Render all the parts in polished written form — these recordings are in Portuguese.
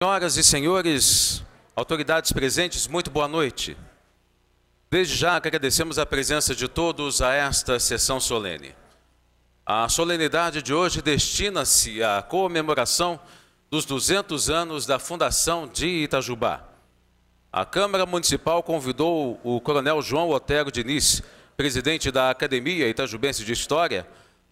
Senhoras e senhores, autoridades presentes, muito boa noite. Desde já agradecemos a presença de todos a esta sessão solene. A solenidade de hoje destina-se à comemoração dos 200 anos da fundação de Itajubá. A Câmara Municipal convidou o Coronel João Otero Diniz, presidente da Academia Itajubense de História,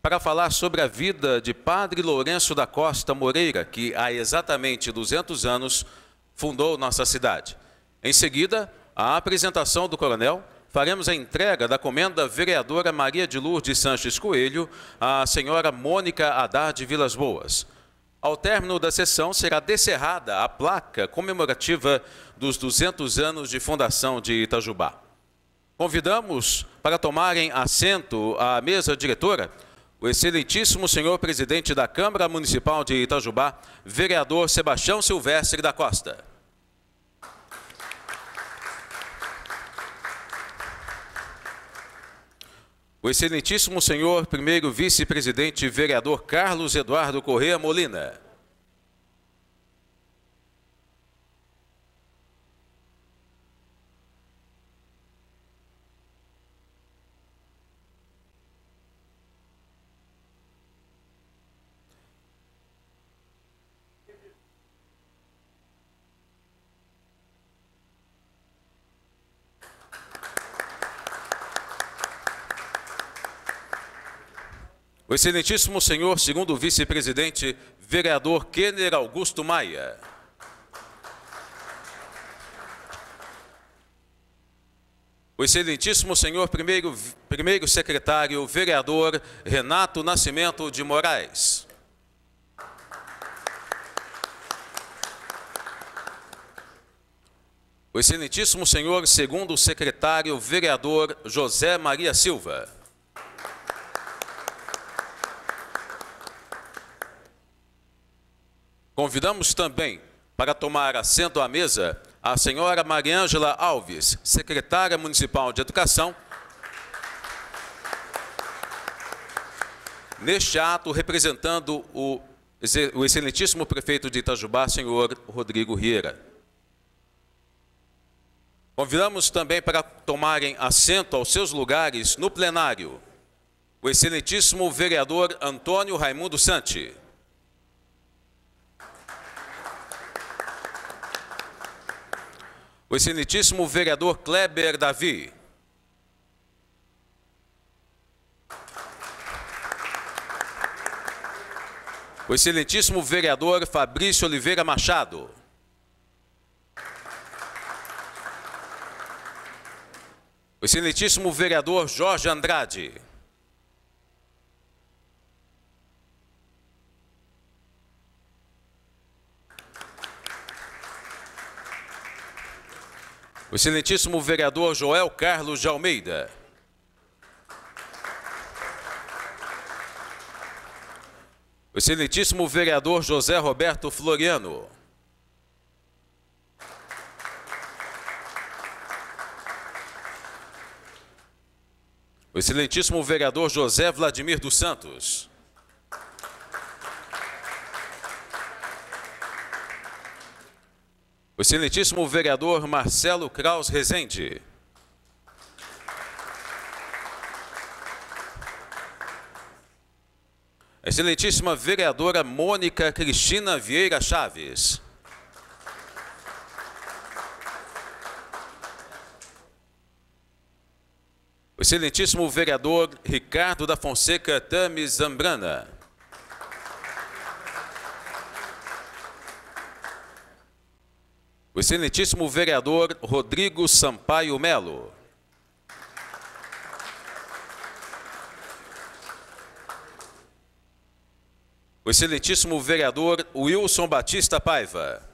para falar sobre a vida de Padre Lourenço da Costa Moreira, que há exatamente 200 anos fundou nossa cidade. Em seguida, a apresentação do coronel, faremos a entrega da comenda vereadora Maria de Lourdes Sanches Coelho à senhora Mônica Haddad Vilas Boas. Ao término da sessão, será descerrada a placa comemorativa dos 200 anos de fundação de Itajubá. Convidamos para tomarem assento à mesa diretora o excelentíssimo senhor presidente da Câmara Municipal de Itajubá, vereador Sebastião Silvestre da Costa. O excelentíssimo senhor primeiro vice-presidente vereador Carlos Eduardo Corrêa Molina. O excelentíssimo senhor segundo vice-presidente, vereador Kenner Augusto Maia. O excelentíssimo senhor primeiro secretário, vereador Renato Nascimento de Moraes. O excelentíssimo senhor segundo secretário, vereador José Maria Silva. Convidamos também para tomar assento à mesa a senhora Mariângela Alves, secretária municipal de Educação. Neste ato, representando o excelentíssimo prefeito de Itajubá, senhor Rodrigo Rieira. Convidamos também para tomarem assento aos seus lugares no plenário o excelentíssimo vereador Antônio Raimundo Santi. O excelentíssimo vereador Kleber Davi. O excelentíssimo vereador Fabrício Oliveira Machado. O excelentíssimo vereador Jorge Andrade. O excelentíssimo vereador Joel Carlos de Almeida. O excelentíssimo vereador José Roberto Floriano. O excelentíssimo vereador José Vladimir dos Santos. O excelentíssimo vereador Marcelo Kraus Rezende. A excelentíssima vereadora Mônica Cristina Vieira Chaves. O excelentíssimo vereador Ricardo da Fonseca Tames Zambrana. O excelentíssimo vereador Rodrigo Sampaio Melo. O excelentíssimo vereador Wilson Batista Paiva.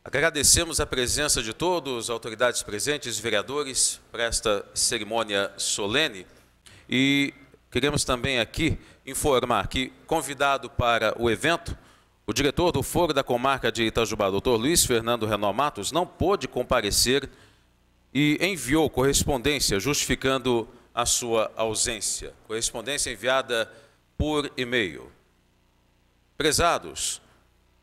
Agradecemos a presença de todos, autoridades presentes, vereadores, para esta cerimônia solene e queremos também aqui informar que, convidado para o evento, o diretor do Foro da Comarca de Itajubá, Dr. Luiz Fernando Renó Matos, não pôde comparecer e enviou correspondência justificando a sua ausência. Correspondência enviada por e-mail. Prezados,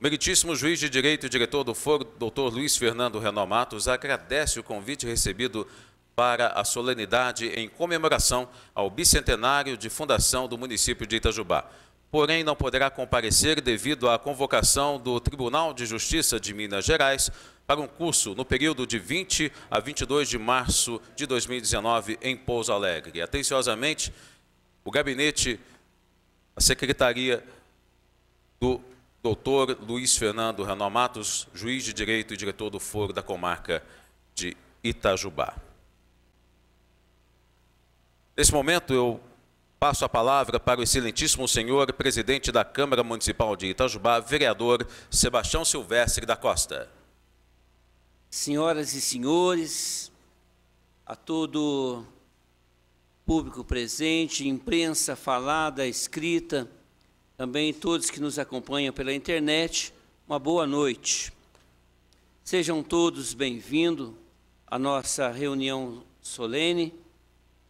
meritíssimo juiz de direito e diretor do foro, Dr. Luiz Fernando Renan Matos, agradece o convite recebido para a solenidade em comemoração ao bicentenário de fundação do município de Itajubá. Porém, não poderá comparecer devido à convocação do Tribunal de Justiça de Minas Gerais para um curso no período de 20 a 22 de março de 2019 em Pouso Alegre. Atenciosamente, o gabinete, a secretaria do Dr. Luiz Fernando Renan Matos, juiz de direito e diretor do foro da comarca de Itajubá. Nesse momento, eu passo a palavra para o excelentíssimo senhor presidente da Câmara Municipal de Itajubá, vereador Sebastião Silvestre da Costa. Senhoras e senhores, a todo público presente, imprensa falada, escrita, também todos que nos acompanham pela internet, uma boa noite. Sejam todos bem-vindos à nossa reunião solene,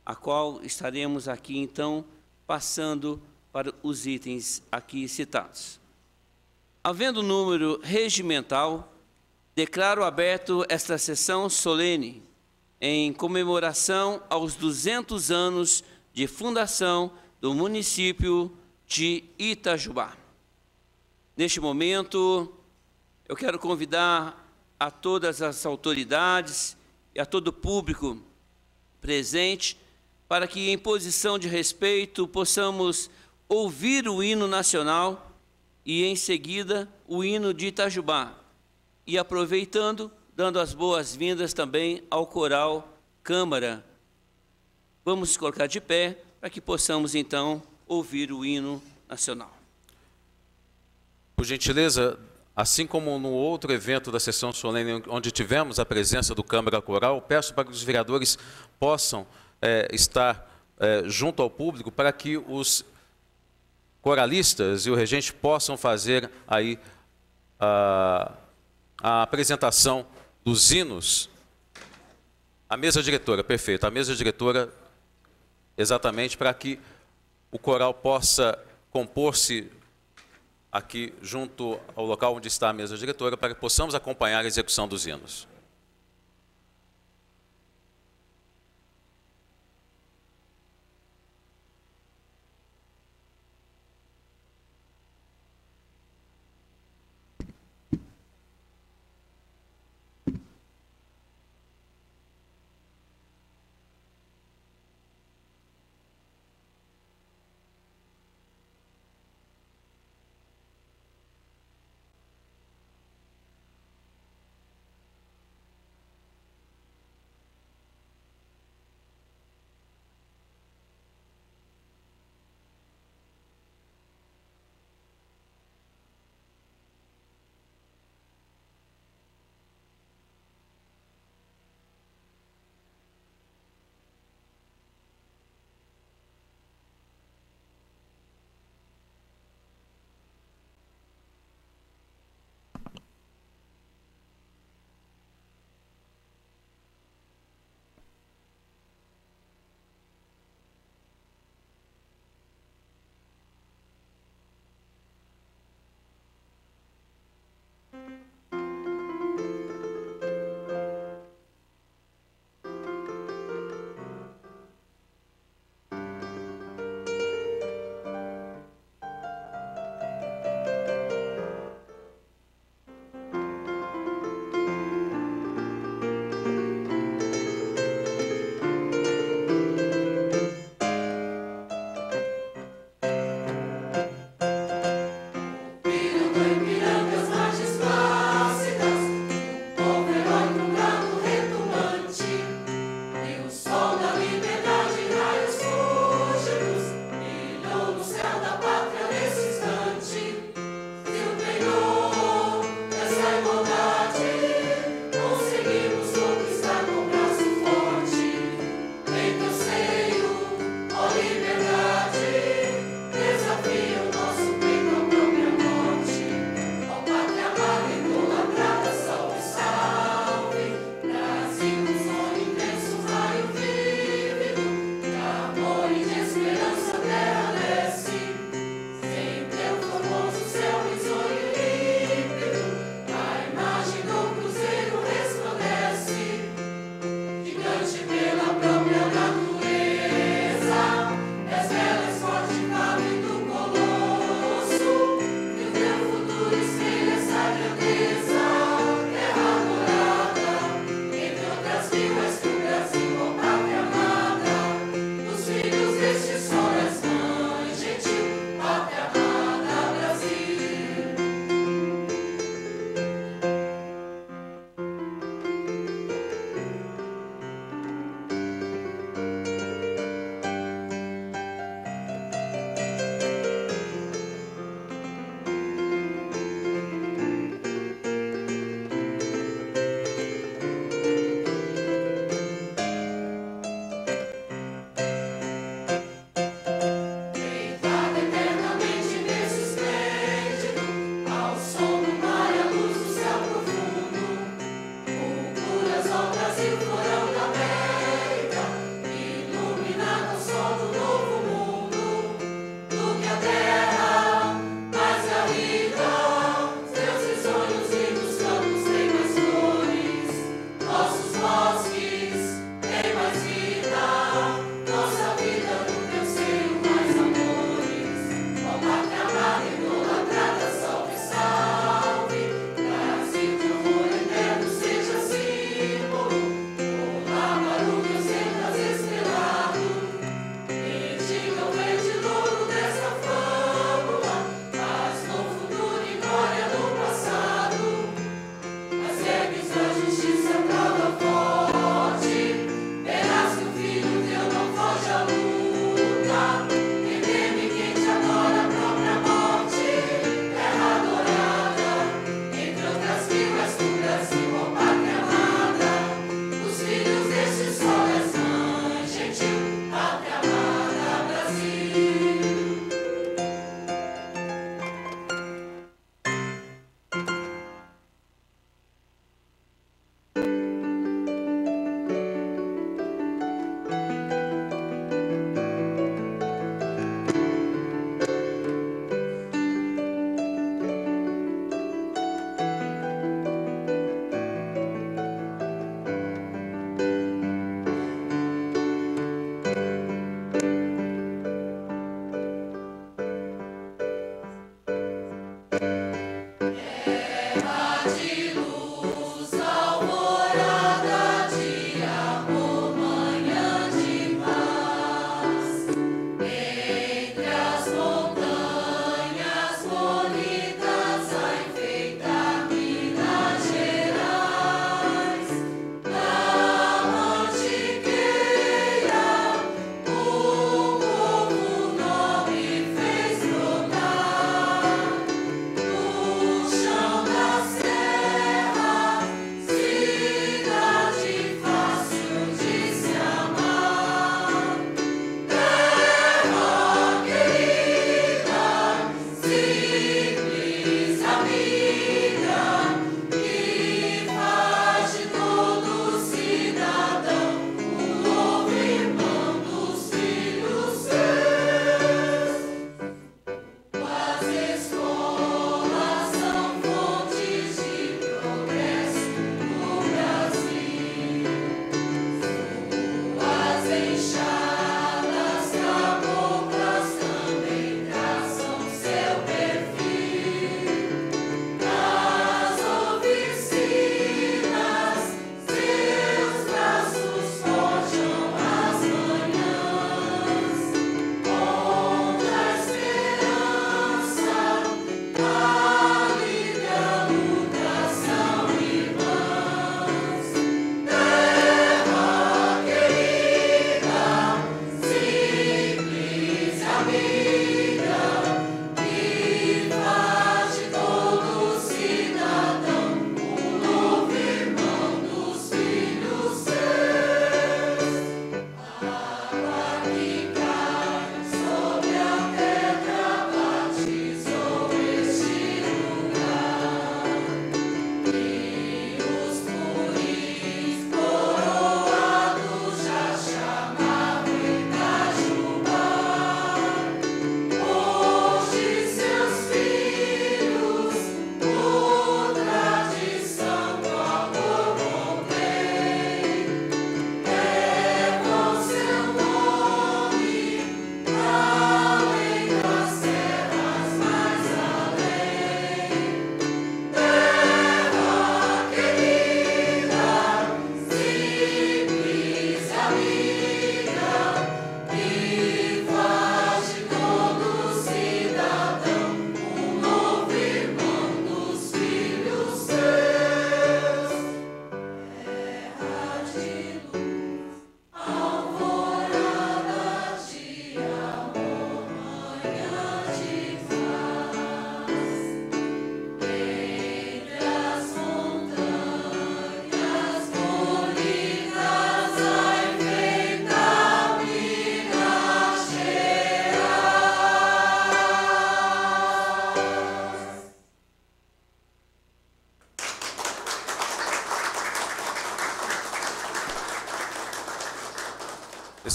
a qual estaremos aqui, então, passando para os itens aqui citados. Havendo número regimental, declaro aberto esta sessão solene em comemoração aos 200 anos de fundação do município de Itajubá. Neste momento, eu quero convidar a todas as autoridades e a todo o público presente para que, em posição de respeito, possamos ouvir o hino nacional e, em seguida, o hino de Itajubá. E, aproveitando, dando as boas-vindas também ao coral Câmara. Vamos nos colocar de pé para que possamos, então, ouvir o hino nacional. Por gentileza, assim como no outro evento da sessão solene, onde tivemos a presença do Câmara Coral, peço para que os vereadores possam estar junto ao público para que os coralistas e o regente possam fazer aí a apresentação dos hinos. A mesa diretora, perfeito, a mesa diretora, exatamente, para que o coral possa compor-se aqui junto ao local onde está a mesa diretora, para que possamos acompanhar a execução dos hinos.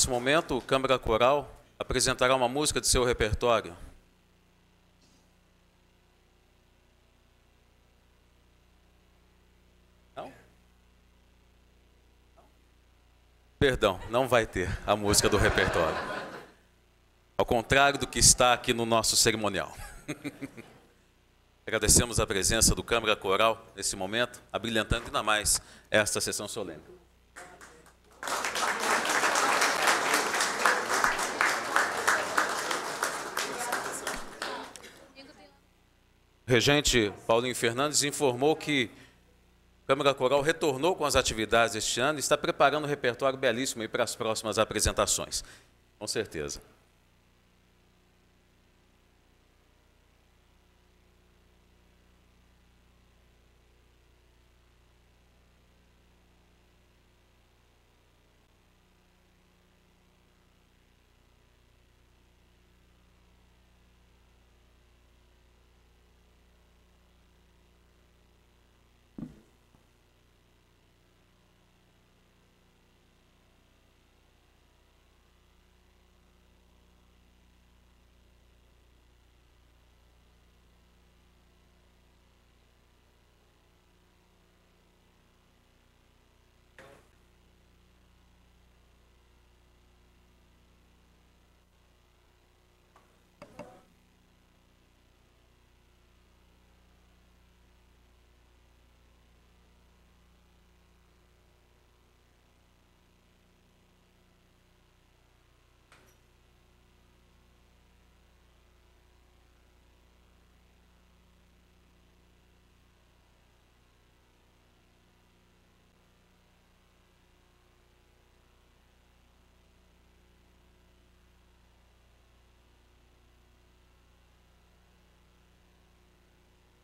Nesse momento, o Câmara Coral apresentará uma música de seu repertório. Não? Perdão, não vai ter a música do repertório. Ao contrário do que está aqui no nosso cerimonial. Agradecemos a presença do Câmara Coral nesse momento, abrilhantando ainda mais esta sessão solene. O regente Paulinho Fernandes informou que a Câmara Coral retornou com as atividades este ano e está preparando um repertório belíssimo aí para as próximas apresentações. Com certeza.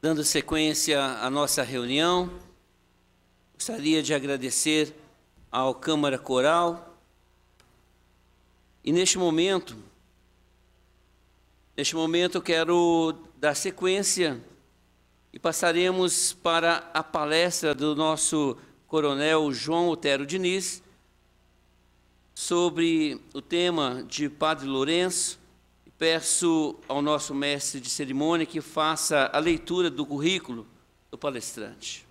Dando sequência à nossa reunião, gostaria de agradecer ao Câmara Coral. E neste momento eu quero dar sequência e passaremos para a palestra do nosso coronel João Otero Diniz sobre o tema de Padre Lourenço. Peço ao nosso mestre de cerimônia que faça a leitura do currículo do palestrante.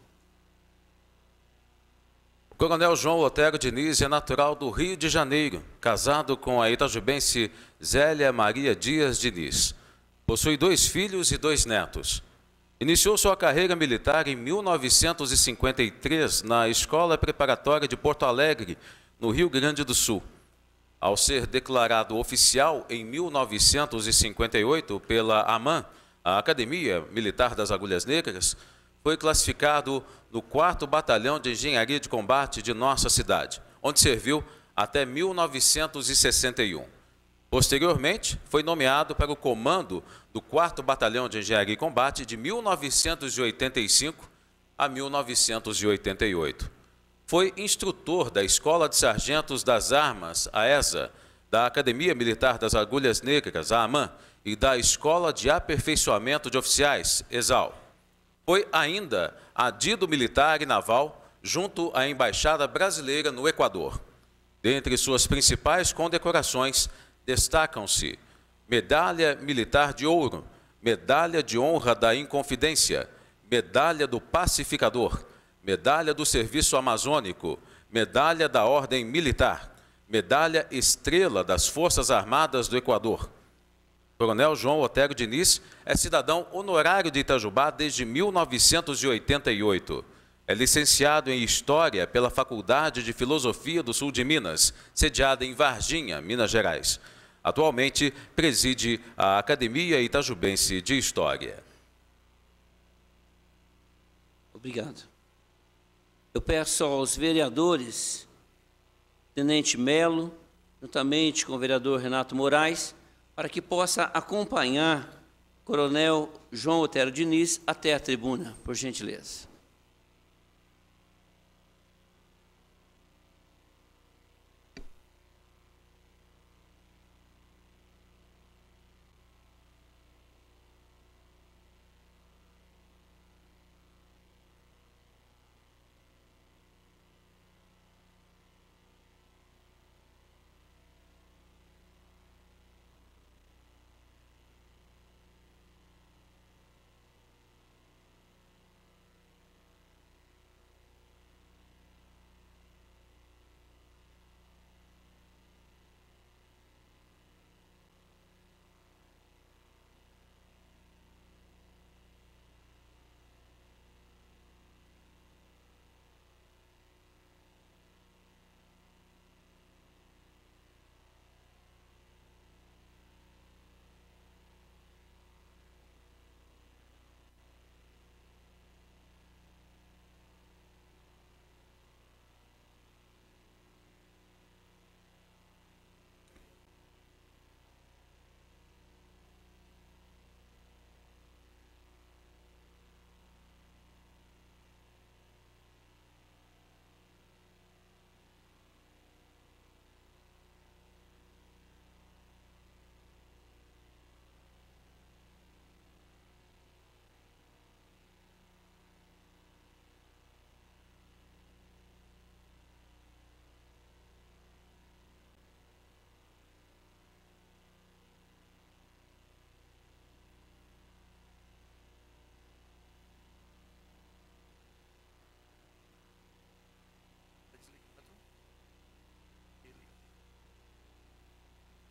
O coronel João Otero Diniz é natural do Rio de Janeiro, casado com a itajubense Zélia Maria Dias Diniz. Possui 2 filhos e 2 netos. Iniciou sua carreira militar em 1953 na Escola Preparatória de Porto Alegre, no Rio Grande do Sul. Ao ser declarado oficial em 1958 pela AMAN, a Academia Militar das Agulhas Negras, foi classificado no 4º Batalhão de Engenharia de Combate de nossa cidade, onde serviu até 1961. Posteriormente, foi nomeado para o comando do 4º Batalhão de Engenharia e Combate de 1985 a 1988. Foi instrutor da Escola de Sargentos das Armas, a ESA, da Academia Militar das Agulhas Negras, a AMAN, e da Escola de Aperfeiçoamento de Oficiais, ESAL. Foi ainda adido militar e naval junto à Embaixada Brasileira no Equador. Dentre suas principais condecorações, destacam-se Medalha Militar de Ouro, Medalha de Honra da Inconfidência, Medalha do Pacificador, Medalha do Serviço Amazônico, Medalha da Ordem Militar, Medalha Estrela das Forças Armadas do Equador. Coronel João Otero Diniz é cidadão honorário de Itajubá desde 1988. É licenciado em História pela Faculdade de Filosofia do Sul de Minas, sediada em Varginha, Minas Gerais. Atualmente preside a Academia Itajubense de História. Obrigado. Eu peço aos vereadores, Tenente Melo, juntamente com o vereador Renato Moraes, para que possa acompanhar o coronel João Otero Diniz até a tribuna, por gentileza.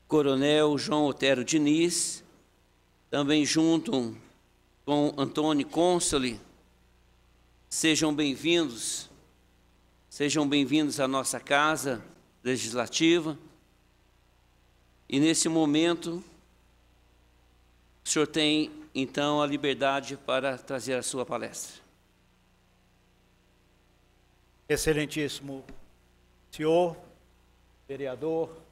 Coronel João Otero Diniz, também junto com Antônio Consoli. Sejam bem-vindos à nossa Casa Legislativa. E nesse momento, o senhor tem, então, a liberdade para trazer a sua palestra. Excelentíssimo senhor, vereador,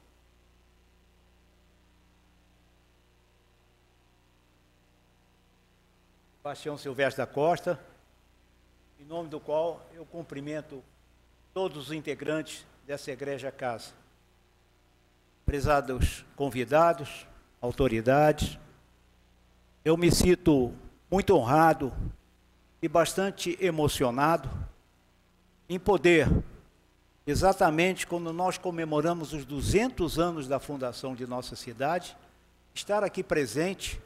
Sebastião Silvestre da Costa, em nome do qual eu cumprimento todos os integrantes dessa egrégia casa. Prezados convidados, autoridades, eu me sinto muito honrado e bastante emocionado em poder, exatamente quando nós comemoramos os 200 anos da fundação de nossa cidade, estar aqui presente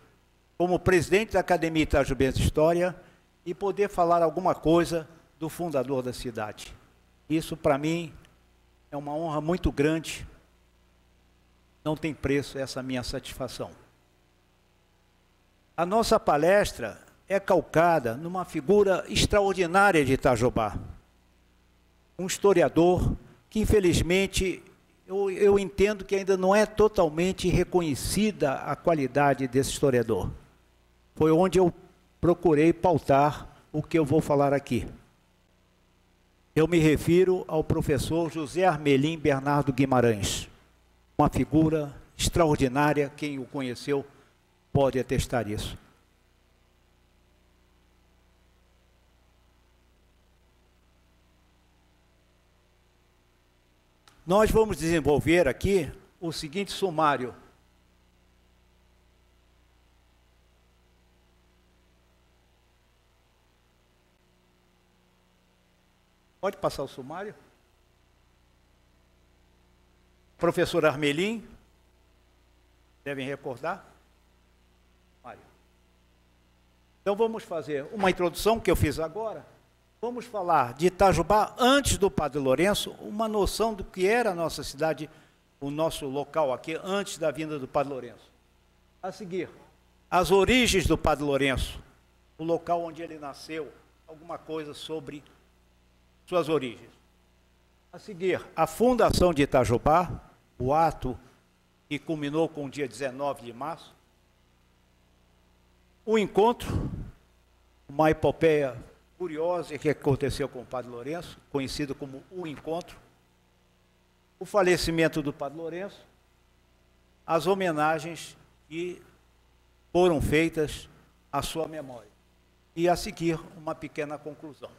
como presidente da Academia Itajubense de História e poder falar alguma coisa do fundador da cidade. Isso, para mim, é uma honra muito grande. Não tem preço essa minha satisfação. A nossa palestra é calcada numa figura extraordinária de Itajubá. Um historiador que, infelizmente, eu entendo que ainda não é totalmente reconhecida a qualidade desse historiador. Foi onde eu procurei pautar o que eu vou falar aqui. Eu me refiro ao professor José Armelim Bernardo Guimarães, uma figura extraordinária, quem o conheceu pode atestar isso. Nós vamos desenvolver aqui o seguinte sumário. Pode passar o sumário? Professor Armelim, devem recordar? Então vamos fazer uma introdução que eu fiz agora. Vamos falar de Itajubá antes do Padre Lourenço, uma noção do que era a nossa cidade, o nosso local aqui, antes da vinda do Padre Lourenço. A seguir, as origens do Padre Lourenço, o local onde ele nasceu, alguma coisa sobre suas origens. A seguir, a fundação de Itajubá, o ato que culminou com o dia 19 de março. O encontro, uma epopeia curiosa que aconteceu com o Padre Lourenço, conhecido como o encontro. O falecimento do Padre Lourenço, as homenagens que foram feitas à sua memória. E a seguir, uma pequena conclusão.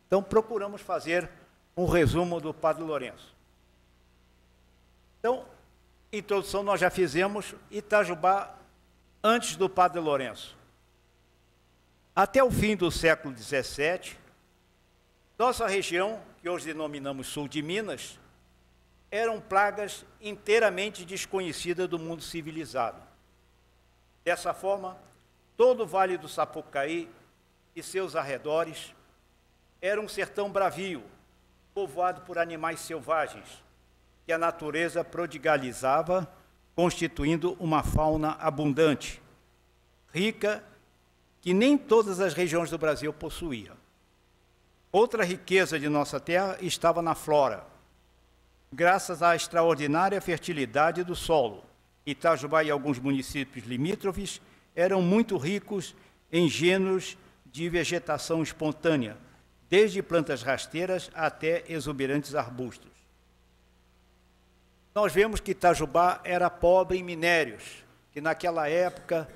Então, procuramos fazer um resumo do Padre Lourenço. Então, introdução nós já fizemos, Itajubá antes do Padre Lourenço. Até o fim do século XVII, nossa região, que hoje denominamos Sul de Minas, eram pragas inteiramente desconhecidas do mundo civilizado. Dessa forma, todo o Vale do Sapucaí e seus arredores era um sertão bravio, povoado por animais selvagens, que a natureza prodigalizava, constituindo uma fauna abundante, rica, que nem todas as regiões do Brasil possuíam. Outra riqueza de nossa terra estava na flora. Graças à extraordinária fertilidade do solo, Itajubá e alguns municípios limítrofes eram muito ricos em gêneros de vegetação espontânea, desde plantas rasteiras até exuberantes arbustos. Nós vemos que Itajubá era pobre em minérios, que naquela época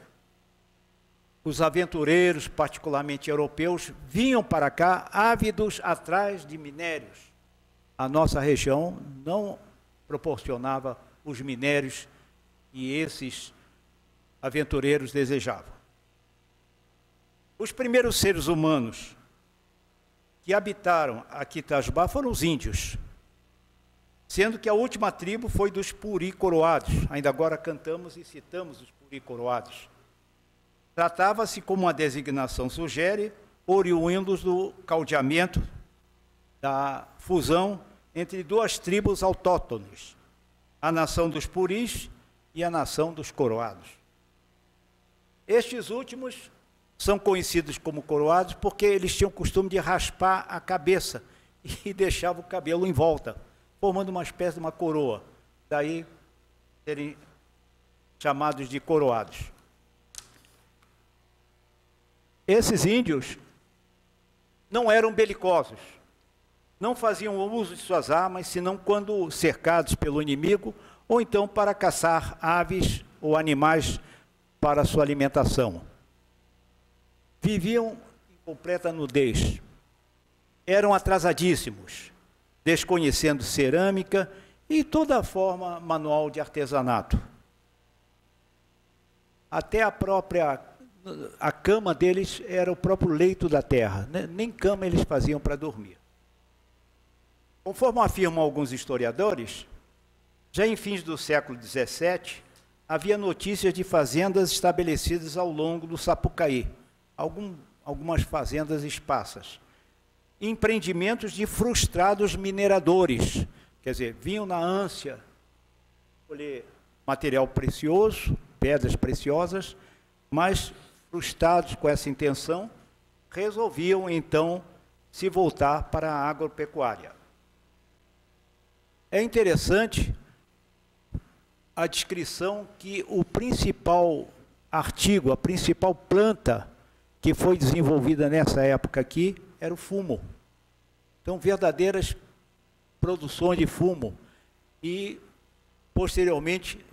os aventureiros, particularmente europeus, vinham para cá ávidos atrás de minérios. A nossa região não proporcionava os minérios que esses aventureiros desejavam. Os primeiros seres humanos que habitaram aqui Itajubá foram os índios, sendo que a última tribo foi dos Puri Coroados. Ainda agora cantamos e citamos os Puri Coroados. Tratava-se, como a designação sugere, oriundos do caldeamento, da fusão entre duas tribos autóctones, a nação dos Puris e a nação dos coroados. Estes últimos são conhecidos como coroados porque eles tinham o costume de raspar a cabeça e deixavam o cabelo em volta, formando uma espécie de uma coroa. Daí serem chamados de coroados. Esses índios não eram belicosos, não faziam uso de suas armas, senão quando cercados pelo inimigo, ou então para caçar aves ou animais para sua alimentação. Viviam em completa nudez, eram atrasadíssimos, desconhecendo cerâmica e toda forma manual de artesanato. Até a cama deles era o próprio leito da terra, nem cama eles faziam para dormir. Conforme afirmam alguns historiadores, já em fins do século XVII, havia notícias de fazendas estabelecidas ao longo do Sapucaí, algumas fazendas esparsas, empreendimentos de frustrados mineradores, quer dizer, vinham na ânsia colher material precioso, pedras preciosas, mas frustrados com essa intenção, resolviam então se voltar para a agropecuária. É interessante a descrição que o principal artigo, a principal planta que foi desenvolvida nessa época aqui era o fumo. Então, verdadeiras produções de fumo. E, posteriormente,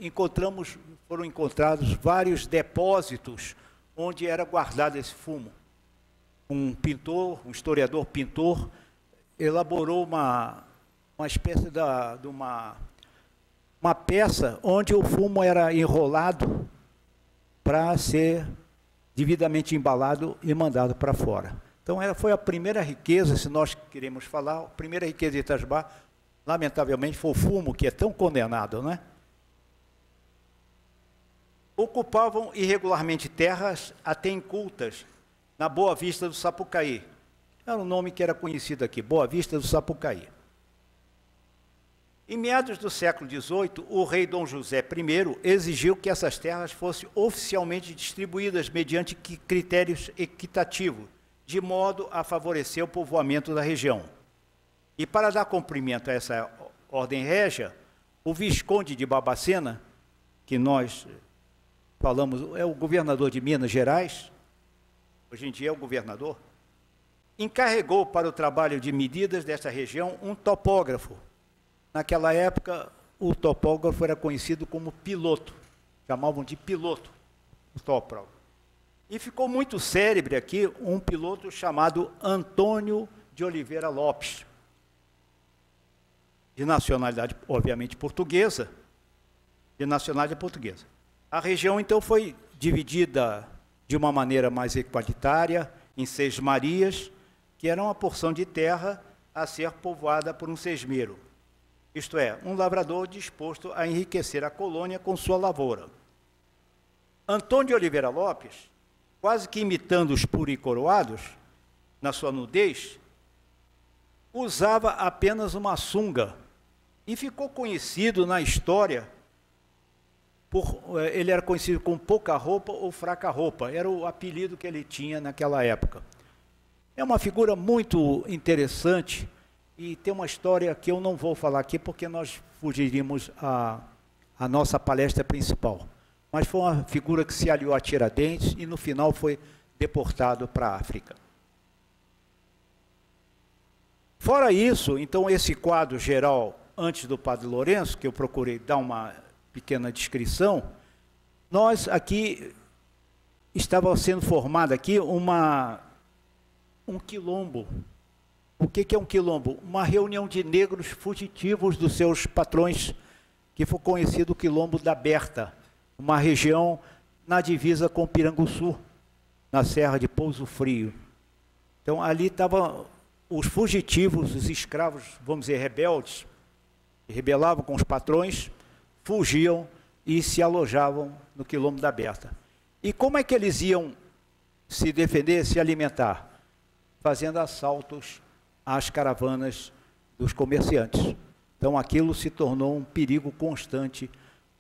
foram encontrados vários depósitos onde era guardado esse fumo. Um historiador pintor, elaborou uma espécie de uma peça onde o fumo era enrolado para ser devidamente embalado e mandado para fora. Então, foi a primeira riqueza, se nós queremos falar, a primeira riqueza de Itajubá, lamentavelmente, foi o fumo, que é tão condenado, né? Ocupavam irregularmente terras até incultas, na Boa Vista do Sapucaí. Era um nome que era conhecido aqui, Boa Vista do Sapucaí. Em meados do século XVIII, o rei Dom José I exigiu que essas terras fossem oficialmente distribuídas mediante critérios equitativos, de modo a favorecer o povoamento da região. E para dar cumprimento a essa ordem régia, o Visconde de Barbacena, que nós falamos, é o governador de Minas Gerais, hoje em dia é o governador, encarregou para o trabalho de medidas desta região um topógrafo. Naquela época, o topógrafo era conhecido como piloto, chamavam de piloto o topógrafo. E ficou muito célebre aqui um piloto chamado Antônio de Oliveira Lopes, de nacionalidade, obviamente, portuguesa, A região, então, foi dividida de uma maneira mais equalitária, em 6 marias, que era uma porção de terra a ser povoada por um sesmeiro. Isto é, um lavrador disposto a enriquecer a colônia com sua lavoura. Antônio de Oliveira Lopes, quase que imitando os puricoroados, na sua nudez, usava apenas uma sunga e ficou conhecido na história, ele era conhecido como pouca roupa ou fraca roupa, era o apelido que ele tinha naquela época. É uma figura muito interessante e tem uma história que eu não vou falar aqui porque nós fugiríamos à nossa palestra principal. Mas foi uma figura que se aliou a Tiradentes e no final foi deportado para a África. Fora isso, então, esse quadro geral antes do Padre Lourenço, que eu procurei dar uma pequena descrição, nós aqui, estava sendo formado aqui um quilombo. O que é um quilombo? Uma reunião de negros fugitivos dos seus patrões, que foi conhecido o Quilombo da Berta, uma região na divisa com Piranguçu, na Serra de Pouso Frio. Então, ali estavam os fugitivos, os escravos, vamos dizer, rebeldes, que rebelavam com os patrões, fugiam e se alojavam no Quilombo da Berta. E como é que eles iam se defender, se alimentar? Fazendo assaltos às caravanas dos comerciantes. Então, aquilo se tornou um perigo constante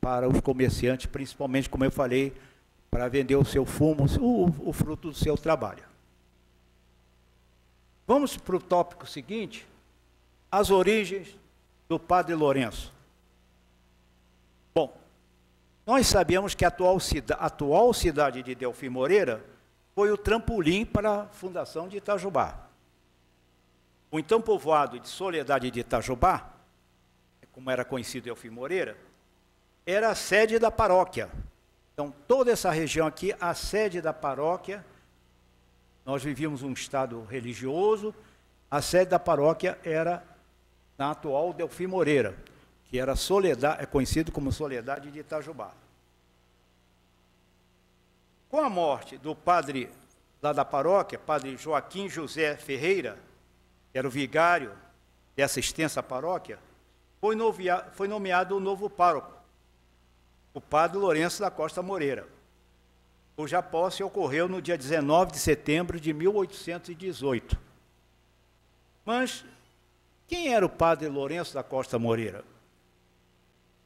para os comerciantes, principalmente, como eu falei, para vender o seu fumo, o fruto do seu trabalho. Vamos para o tópico seguinte, as origens do Padre Lourenço. Bom, nós sabemos que a atual cidade de Delfim Moreira foi o trampolim para a fundação de Itajubá. O então povoado de Soledade de Itajubá, como era conhecido Delfim Moreira, era a sede da paróquia. Então, toda essa região aqui, a sede da paróquia, nós vivíamos um estado religioso, a sede da paróquia era na atual Delfim Moreira, que era Soledade, é conhecido como Soledade de Itajubá. Com a morte do padre lá da paróquia, padre Joaquim José Ferreira, que era o vigário dessa extensa paróquia, foi nomeado o novo pároco, o padre Lourenço da Costa Moreira, cuja posse ocorreu no dia 19 de setembro de 1818. Mas quem era o padre Lourenço da Costa Moreira?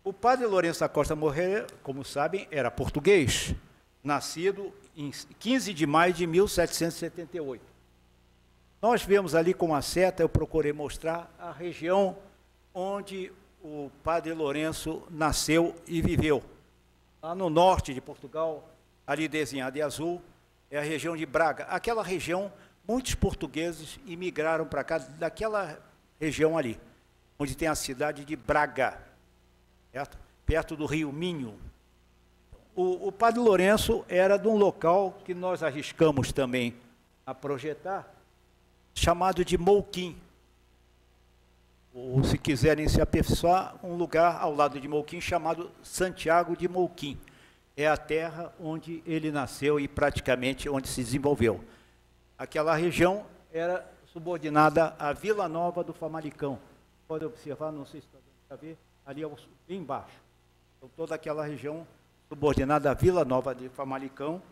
O padre Lourenço da Costa Moreira, como sabem, era português, nascido em 15 de maio de 1778. Nós vemos ali com a seta, eu procurei mostrar a região onde o padre Lourenço nasceu e viveu. Lá no norte de Portugal, ali desenhado em azul, é a região de Braga. Aquela região, muitos portugueses imigraram para cá, daquela região ali, onde tem a cidade de Braga, certo? Perto do rio Minho. O padre Lourenço era de um local que nós arriscamos também a projetar, chamado de Mouquim. Ou, se quiserem se aperfeiçoar, um lugar ao lado de Mouquim chamado Santiago de Mouquim. É a terra onde ele nasceu e praticamente onde se desenvolveu. Aquela região era subordinada à Vila Nova do Famalicão. Pode observar, não sei se está dando para ver, ali bem embaixo. Então, toda aquela região subordinada à Vila Nova de Famalicão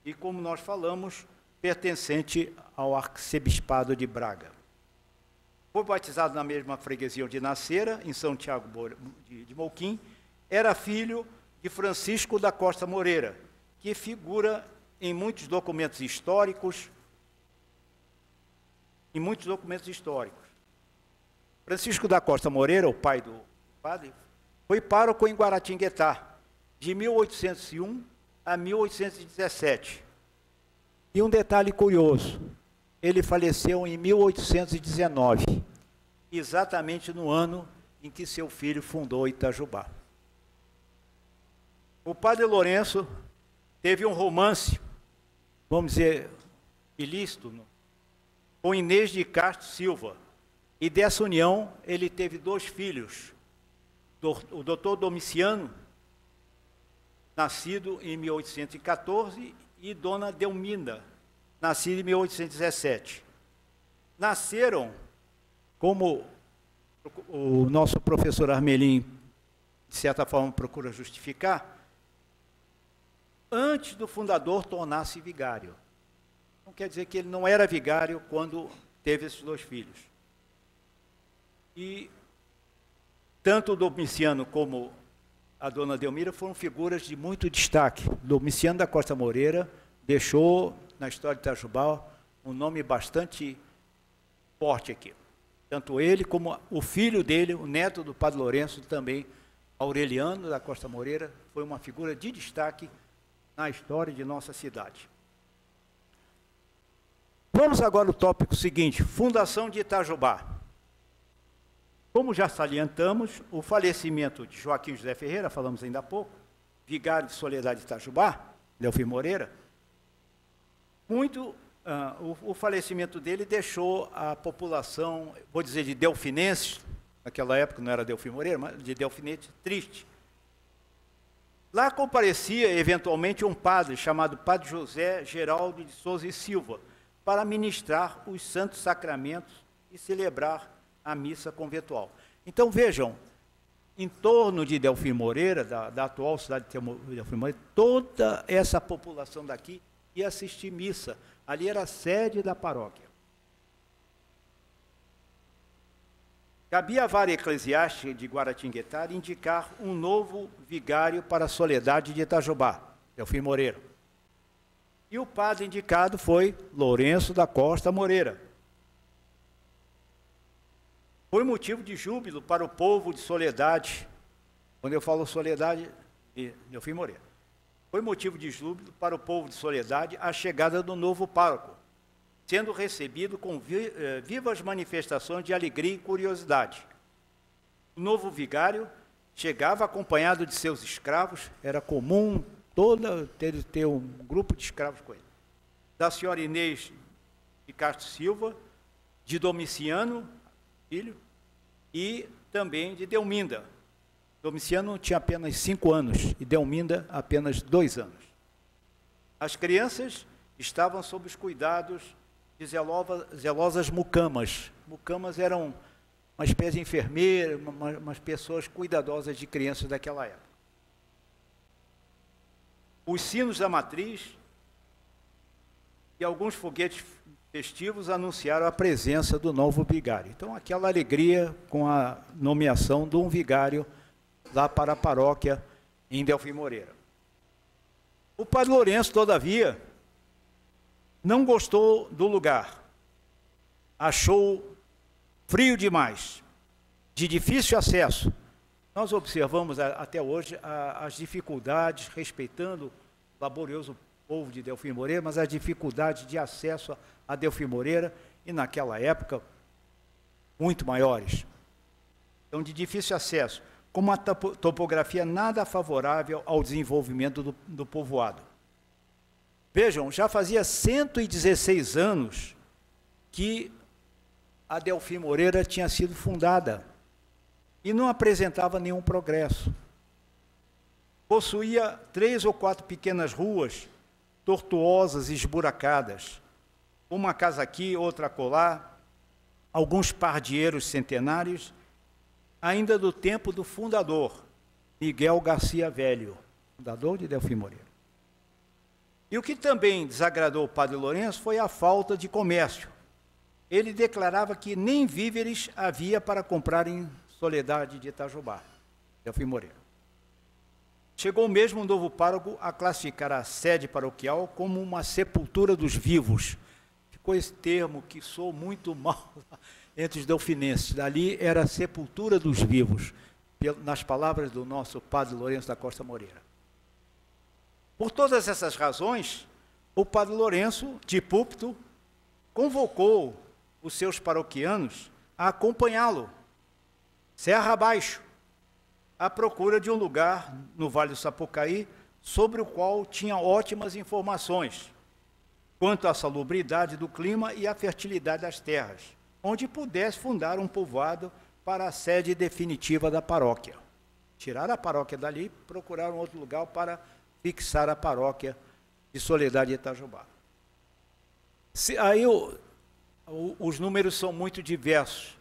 e, como nós falamos, pertencente ao arcebispado de Braga. Foi batizado na mesma freguesia onde nascera, em São Tiago de Mouquim. Era filho de Francisco da Costa Moreira, que figura em muitos documentos históricos. Francisco da Costa Moreira, o pai do padre, foi pároco em Guaratinguetá, de 1801 a 1817. E um detalhe curioso, ele faleceu em 1819, exatamente no ano em que seu filho fundou Itajubá. O padre Lourenço teve um romance, vamos dizer, ilícito, com Inês de Castro Silva, e dessa união ele teve 2 filhos, o doutor Domiciano, nascido em 1814, e dona Delminda, nascida em 1817. Nasceram, como o nosso professor Armelim, de certa forma, procura justificar, antes do fundador tornar-se vigário. Não quer dizer que ele não era vigário quando teve esses 2 filhos. E tanto o Domiciano como a dona Delmira foram figuras de muito destaque. Domiciano da Costa Moreira deixou, na história de Itajubá, um nome bastante forte aqui. Tanto ele como o filho dele, o neto do padre Lourenço, também, Aureliano da Costa Moreira, foi uma figura de destaque na história de nossa cidade. Vamos agora ao tópico seguinte, fundação de Itajubá. Como já salientamos, o falecimento de Joaquim José Ferreira, falamos ainda há pouco, vigário de Soledade de Itajubá, Delfim Moreira, o falecimento dele deixou a população, vou dizer, de delfinenses, naquela época não era Delfim Moreira, mas de delfinenses, triste. Lá comparecia, eventualmente, um padre chamado Padre José Geraldo de Souza e Silva, para ministrar os santos sacramentos e celebrar a missa conventual. Então, vejam, em torno de Delfim Moreira, da atual cidade de Delfim Moreira, toda essa população daqui ia assistir missa. Ali era a sede da paróquia. cabia à vara eclesiástica de Guaratinguetá indicar um novo vigário para a Soledade de Itajubá, Delfim Moreira. E o padre indicado foi Lourenço da Costa Moreira. Foi motivo de júbilo para o povo de Soledade, quando eu falo Soledade, Delfim Moreira. Foi motivo de júbilo para o povo de Soledade a chegada do novo pároco, sendo recebido com vivas manifestações de alegria e curiosidade. O novo vigário chegava acompanhado de seus escravos, era comum ter um grupo de escravos com ele. Da senhora Inês de Castro Silva, de Domiciano, filho, e também de Delminda. Domiciano tinha apenas 5 anos e Delminda apenas 2 anos. As crianças estavam sob os cuidados de zelosas mucamas. Mucamas eram uma espécie de enfermeira, umas pessoas cuidadosas de crianças daquela época. Os sinos da matriz e alguns foguetes festivos anunciaram a presença do novo vigário. Então, aquela alegria com a nomeação de um vigário lá para a paróquia em Delfim Moreira. O padre Lourenço, todavia, não gostou do lugar. Achou frio demais, de difícil acesso. Nós observamos até hoje as dificuldades, respeitando o laborioso povo de Delfim Moreira, mas as dificuldades de acesso a Delfim Moreira, e naquela época, muito maiores. Então, de difícil acesso, com uma topografia nada favorável ao desenvolvimento do povoado. Vejam, já fazia 116 anos que a Delfim Moreira tinha sido fundada e não apresentava nenhum progresso. Possuía 3 ou 4 pequenas ruas, tortuosas e esburacadas, uma casa aqui, outra acolá, alguns pardieiros centenários, ainda do tempo do fundador, Miguel Garcia Velho, fundador de Delfim Moreira. E o que também desagradou o padre Lourenço foi a falta de comércio. Ele declarava que nem víveres havia para comprar em Soledade de Itajubá, Delfim Moreira. Chegou mesmo um novo pároco a classificar a sede paroquial como uma sepultura dos vivos. Ficou esse termo que soou muito mal entre os delfinenses. Dali era a sepultura dos vivos, nas palavras do nosso padre Lourenço da Costa Moreira. Por todas essas razões, o padre Lourenço, de púlpito, convocou os seus paroquianos a acompanhá-lo, serra abaixo, à procura de um lugar no Vale do Sapucaí, sobre o qual tinha ótimas informações quanto à salubridade do clima e à fertilidade das terras, onde pudesse fundar um povoado para a sede definitiva da paróquia. Tiraram a paróquia dali, procuraram outro lugar para fixar a paróquia de Soledade de Itajubá. Aí os números são muito diversos.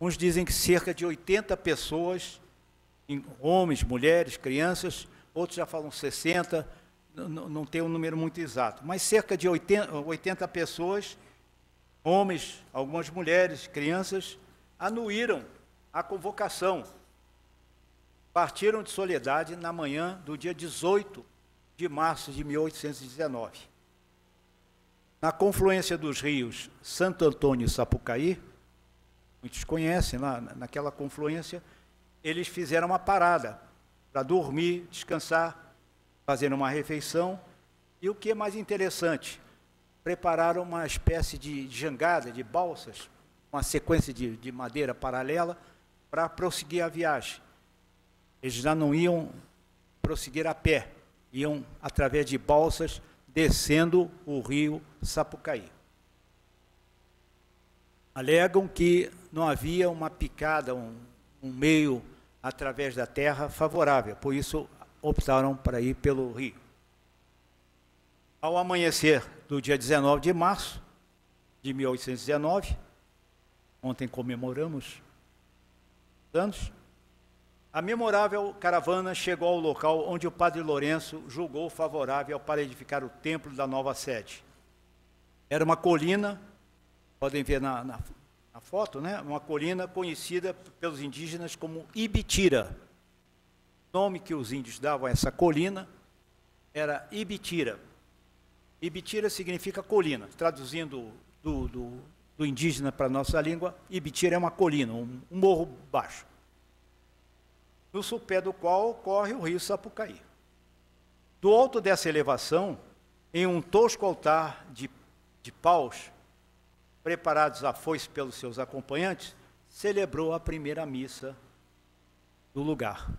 Uns dizem que cerca de 80 pessoas, homens, mulheres, crianças, outros já falam 60, não tem um número muito exato, mas cerca de 80 pessoas, homens, algumas mulheres, crianças, anuíram a convocação. Partiram de Soledade na manhã do dia 18 de março de 1819. Na confluência dos rios Santo Antônio e Sapucaí, muitos conhecem lá, naquela confluência, eles fizeram uma parada para dormir, descansar, fazer uma refeição, e o que é mais interessante, prepararam uma espécie de jangada, de balsas, uma sequência de madeira paralela, para prosseguir a viagem. Eles já não iam prosseguir a pé, iam através de balsas, descendo o rio Sapucaí. Alegam que não havia uma picada, um meio através da terra favorável, por isso optaram para ir pelo rio. Ao amanhecer do dia 19 de março de 1819, ontem comemoramos anos, a memorável caravana chegou ao local onde o padre Lourenço julgou favorável para edificar o templo da nova sede. Era uma colina, podem ver na foto, né? Uma colina conhecida pelos indígenas como Ibitira. O nome que os índios davam a essa colina era Ibitira. Ibitira significa colina. Traduzindo do indígena para a nossa língua, Ibitira é uma colina, um morro baixo, no sopé do qual corre o rio Sapucaí. Do alto dessa elevação, em um tosco altar de paus, preparados à foice pelos seus acompanhantes, celebrou a primeira missa do lugar.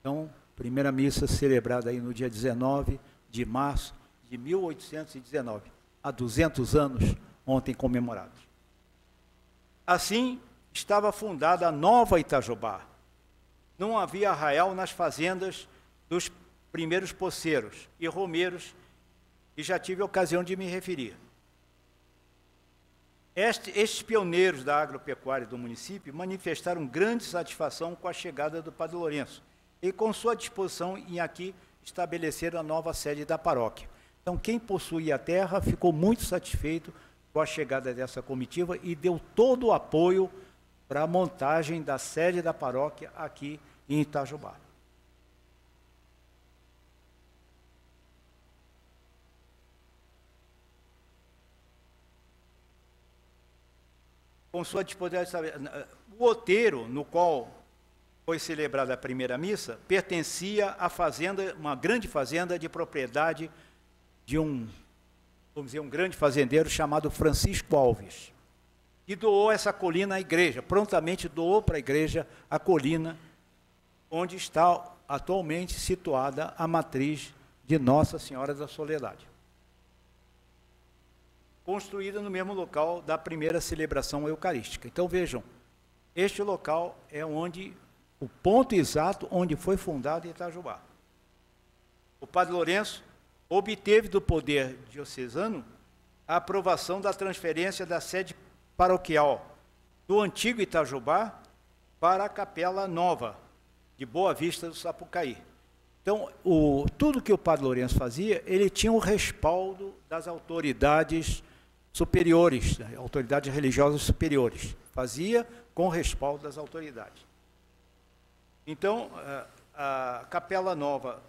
Então, primeira missa celebrada aí no dia 19 de março de 1819, há 200 anos, ontem comemorados. Assim, estava fundada a nova Itajubá. Não havia arraial nas fazendas dos primeiros poceiros e romeiros, e já tive a ocasião de me referir. Estes pioneiros da agropecuária do município manifestaram grande satisfação com a chegada do Padre Lourenço e com sua disposição em aqui estabelecer a nova sede da paróquia. Então, quem possuía a terra ficou muito satisfeito com a chegada dessa comitiva e deu todo o apoio para a montagem da sede da paróquia aqui em Itajubá. Com sua disposição, o outeiro no qual foi celebrada a primeira missa pertencia à fazenda, uma grande fazenda de propriedade de um grande fazendeiro chamado Francisco Alves, e doou essa colina à igreja, prontamente doou para a igreja a colina onde está atualmente situada a matriz de Nossa Senhora da Soledade, construída no mesmo local da primeira celebração eucarística. Então vejam, este local é o ponto exato onde foi fundado Itajubá. O Padre Lourenço obteve do poder diocesano a aprovação da transferência da sede paroquial do antigo Itajubá para a Capela Nova, de Boa Vista do Sapucaí. Então, tudo que o Padre Lourenço fazia, ele tinha o respaldo das autoridades superiores, autoridades religiosas superiores. Fazia com o respaldo das autoridades. Então, a Capela Nova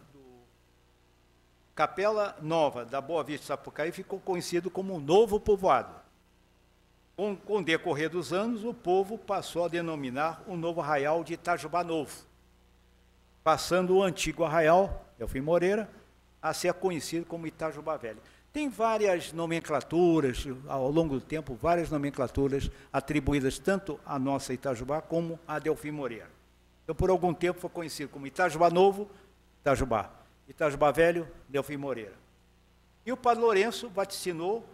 da Boa Vista do Sapucaí ficou conhecido como Novo Povoado. Com o decorrer dos anos, o povo passou a denominar o novo arraial de Itajubá Novo, passando o antigo arraial, Delfim Moreira, a ser conhecido como Itajubá Velho. Tem várias nomenclaturas, ao longo do tempo, várias nomenclaturas atribuídas tanto à nossa Itajubá como a Delfim Moreira. Então, por algum tempo, foi conhecido como Itajubá Novo, Itajubá. Itajubá Velho, Delfim Moreira. E o Padre Lourenço vaticinou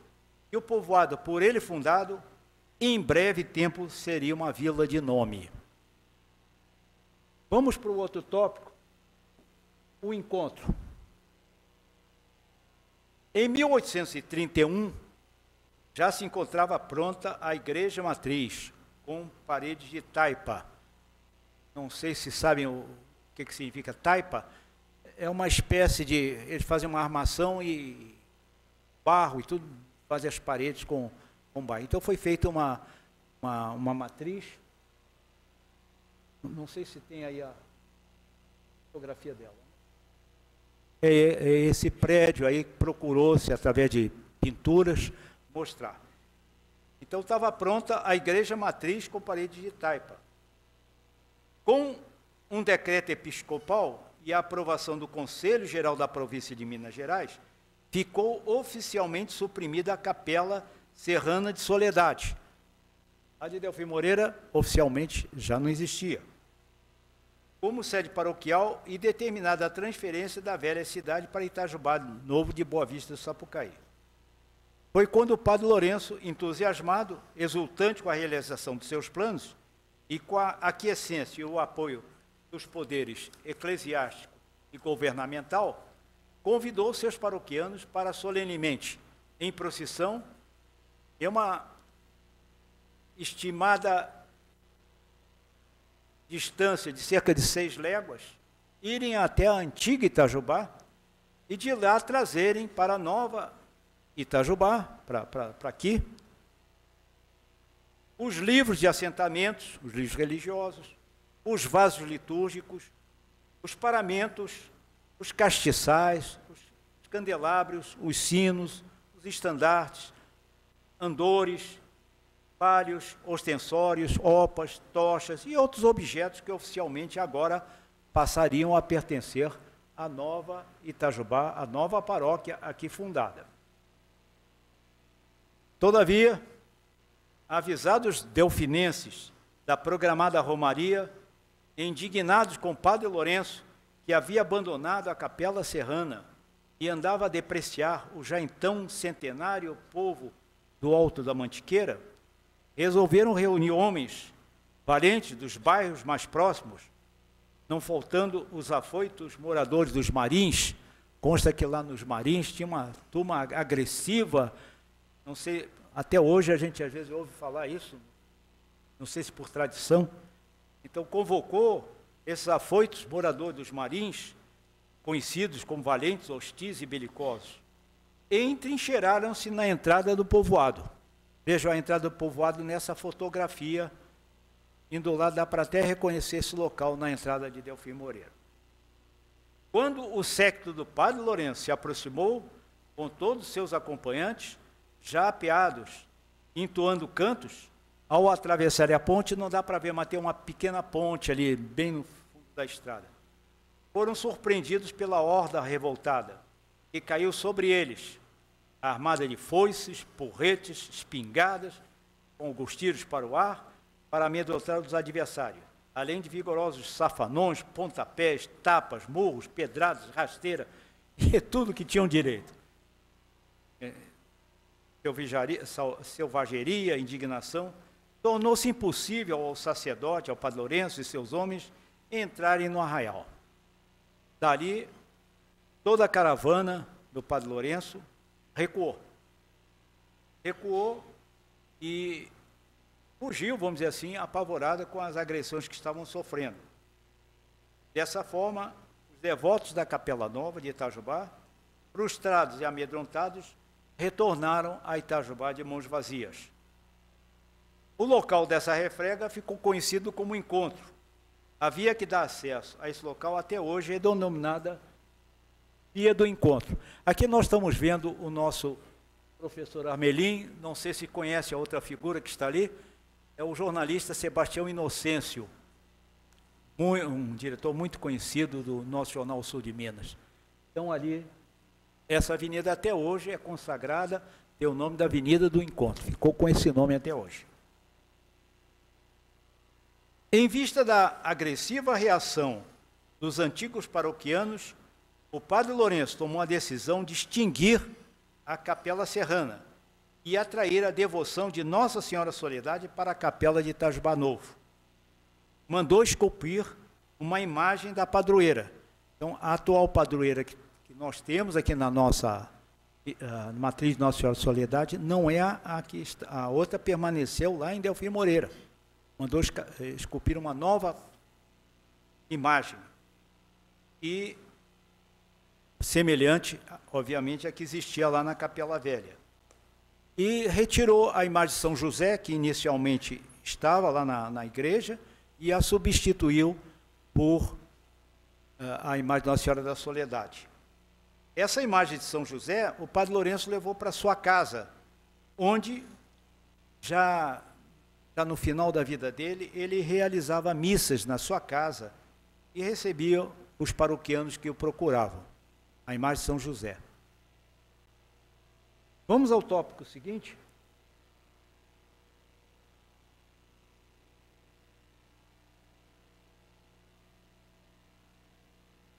que o povoado por ele fundado, em breve tempo, seria uma vila de nome. Vamos para o outro tópico, o encontro. Em 1831, já se encontrava pronta a igreja matriz, com paredes de taipa. Não sei se sabem o que significa taipa. É uma espécie de... Eles fazem uma armação e barro e tudo, fazem as paredes com barro. Então foi feita uma matriz. Não sei se tem aí a fotografia dela. É esse prédio aí que procurou-se, através de pinturas, mostrar. Então estava pronta a igreja matriz com parede de taipa. Com um decreto episcopal e a aprovação do Conselho Geral da Província de Minas Gerais, ficou oficialmente suprimida a Capela Serrana de Soledade. A de Delfim Moreira, oficialmente, já não existia, como sede paroquial, e determinada a transferência da velha cidade para Itajubá Novo de Boa Vista do Sapucaí. Foi quando o Padre Lourenço, entusiasmado, exultante com a realização de seus planos e com a aquiescência e o apoio dos poderes eclesiástico e governamental, convidou seus paroquianos para solenemente, em procissão, em uma estimada distância de cerca de 6 léguas, irem até a antiga Itajubá e de lá trazerem para a nova Itajubá, para aqui, os livros de assentamentos, os livros religiosos, os vasos litúrgicos, os paramentos, os castiçais, os candelabros, os sinos, os estandartes, andores, palhos, ostensórios, opas, tochas e outros objetos que oficialmente agora passariam a pertencer à nova Itajubá, à nova paróquia aqui fundada. Todavia, avisados delfinenses da programada romaria, indignados com Padre Lourenço, que havia abandonado a Capela Serrana e andava a depreciar o já então centenário povo do Alto da Mantiqueira, resolveram reunir homens, parentes dos bairros mais próximos, não faltando os afoitos moradores dos Marins. Consta que lá nos Marins tinha uma turma agressiva, não sei, até hoje a gente às vezes ouve falar isso, não sei se por tradição. Então convocou esses afoitos moradores dos Marins, conhecidos como valentes, hostis e belicosos, e entrincheiraram-se na entrada do povoado. Vejam a entrada do povoado nessa fotografia, indo lá, dá para até reconhecer esse local na entrada de Delfim Moreira. Quando o séquito do Padre Lourenço se aproximou, com todos os seus acompanhantes, já apeados, entoando cantos, ao atravessarem a ponte, não dá para ver, mas tem uma pequena ponte ali, bem no fundo da estrada. Foram surpreendidos pela horda revoltada, que caiu sobre eles, armada de foices, porretes, espingardas, com os tiros para o ar, para amedrontar os adversários, além de vigorosos safanões, pontapés, tapas, murros, pedradas, rasteira, e tudo que tinham direito. Selvageria, indignação, tornou-se impossível ao sacerdote, ao Padre Lourenço e seus homens entrarem no arraial. Dali, toda a caravana do Padre Lourenço recuou. Recuou e fugiu, vamos dizer assim, apavorada com as agressões que estavam sofrendo. Dessa forma, os devotos da Capela Nova de Itajubá, frustrados e amedrontados, retornaram a Itajubá de mãos vazias. O local dessa refrega ficou conhecido como Encontro. A via que dá acesso a esse local até hoje é denominada Via do Encontro. Aqui nós estamos vendo o nosso professor Armelim, não sei se conhece a outra figura que está ali, é o jornalista Sebastião Inocêncio, um diretor muito conhecido do nosso Jornal Sul de Minas. Então ali, essa avenida até hoje é consagrada, tem o nome da Avenida do Encontro, ficou com esse nome até hoje. Em vista da agressiva reação dos antigos paroquianos, o Padre Lourenço tomou a decisão de extinguir a Capela Serrana e atrair a devoção de Nossa Senhora Soledade para a Capela de Itajubá Novo. Mandou esculpir uma imagem da padroeira. Então, a atual padroeira que nós temos aqui na nossa matriz de Nossa Senhora Soledade não é a que está, a outra permaneceu lá em Delfim Moreira. Mandou esculpir uma nova imagem. E semelhante, obviamente, à que existia lá na Capela Velha. E retirou a imagem de São José, que inicialmente estava lá na igreja, e a substituiu por a imagem de Nossa Senhora da Soledade. Essa imagem de São José, o Padre Lourenço levou para sua casa, onde, já no final da vida dele, ele realizava missas na sua casa e recebia os paroquianos que o procuravam. A imagem de São José. Vamos ao tópico seguinte.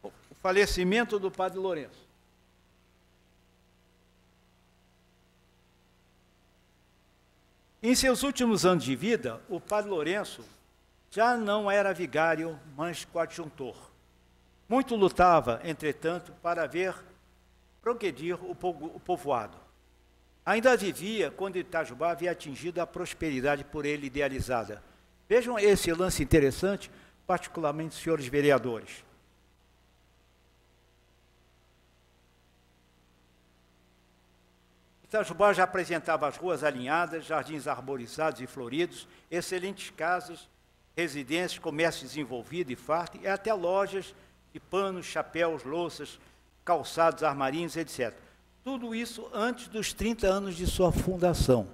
O falecimento do Padre Lourenço. Em seus últimos anos de vida, o Padre Lourenço já não era vigário, mas coadjuntor. Muito lutava, entretanto, para ver progredir o povoado. Ainda vivia quando Itajubá havia atingido a prosperidade por ele idealizada. Vejam esse lance interessante, particularmente, senhores vereadores. Itajubá já apresentava as ruas alinhadas, jardins arborizados e floridos, excelentes casas, residências, comércio desenvolvido e farto, e até lojas de panos, chapéus, louças, calçados, armarinhos, etc. Tudo isso antes dos 30 anos de sua fundação,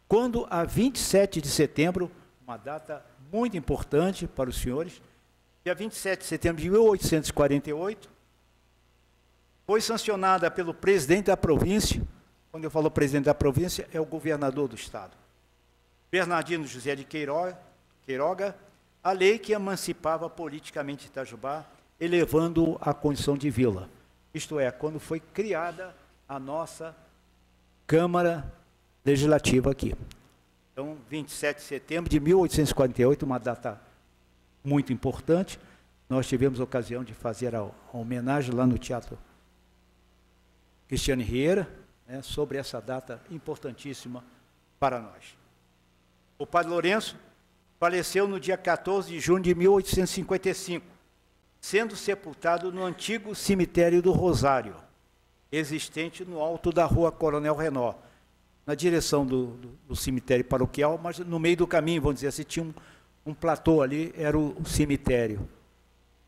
quando, a 27 de setembro, uma data muito importante para os senhores, dia 27 de setembro de 1848, foi sancionada pelo presidente da província. Quando eu falo presidente da província, é o governador do estado, Bernardino José de Queiroga, a lei que emancipava politicamente Itajubá, elevando-o à condição de vila. Isto é, quando foi criada a nossa Câmara Legislativa aqui. Então, 27 de setembro de 1848, uma data muito importante. Nós tivemos a ocasião de fazer a homenagem lá no Teatro Cristiane Rieira, né, sobre essa data importantíssima para nós. O padre Lourenço faleceu no dia 14 de junho de 1855, sendo sepultado no antigo cemitério do Rosário, existente no alto da rua Coronel Renó, na direção do cemitério paroquial, mas no meio do caminho, vamos dizer assim, tinha um platô ali, era o cemitério.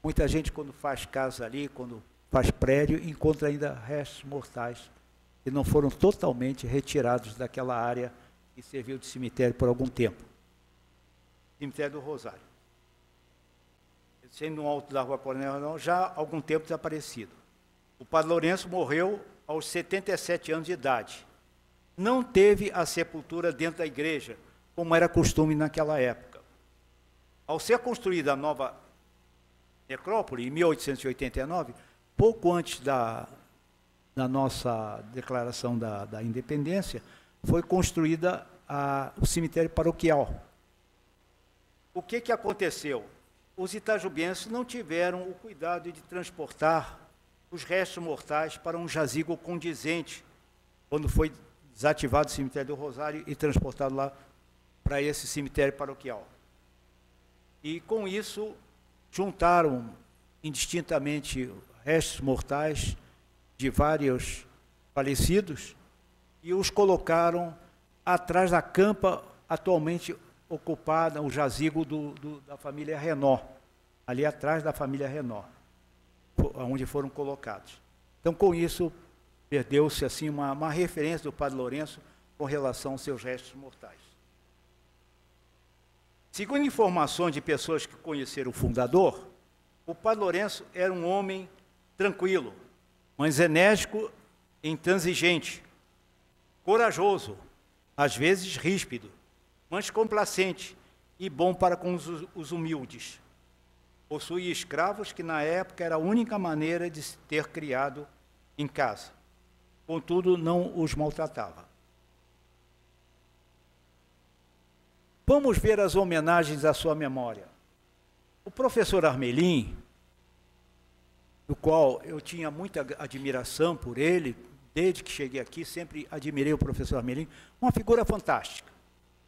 Muita gente, quando faz casa ali, quando faz prédio, encontra ainda restos mortais que não foram totalmente retirados daquela área que serviu de cemitério por algum tempo. Cemitério do Rosário. Sendo no alto da rua Coronel Renó, já há algum tempo desaparecido. O padre Lourenço morreu aos 77 anos de idade. Não teve a sepultura dentro da igreja, como era costume naquela época. Ao ser construída a nova necrópole, em 1889, pouco antes da nossa declaração da independência, foi construída o cemitério paroquial. O que aconteceu? Os itajubenses não tiveram o cuidado de transportar os restos mortais para um jazigo condizente, quando foi desativado o cemitério do Rosário e transportado lá para esse cemitério paroquial. E com isso juntaram indistintamente restos mortais de vários falecidos e os colocaram atrás da campa atualmente ocupada, o jazigo da família Renó, ali atrás da família Renó, onde foram colocados. Então, com isso, perdeu-se assim uma referência do padre Lourenço com relação aos seus restos mortais. Segundo informações de pessoas que conheceram o fundador, o padre Lourenço era um homem tranquilo, mas enérgico e intransigente, corajoso, às vezes ríspido, mas complacente e bom para com os humildes. Possuía escravos que na época era a única maneira de se ter criado em casa. Contudo, não os maltratava. Vamos ver as homenagens à sua memória. O professor Armelim, do qual eu tinha muita admiração por ele, desde que cheguei aqui, sempre admirei o professor Armelim, uma figura fantástica.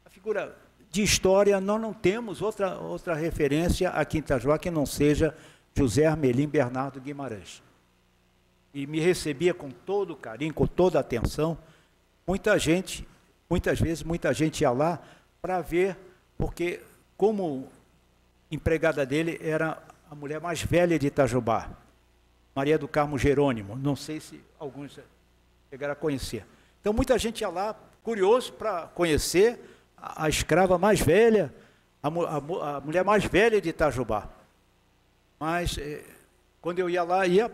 A figura de história, nós não temos outra referência aqui em Itajubá que não seja José Armelim Bernardo Guimarães. E me recebia com todo carinho, com toda atenção. Muitas vezes, muita gente ia lá para ver, porque como empregada dele era a mulher mais velha de Itajubá, Maria do Carmo Jerônimo, não sei se alguns chegaram a conhecer. Então muita gente ia lá, curioso para conhecer a escrava mais velha, a mulher mais velha de Itajubá. Mas quando eu ia lá, ia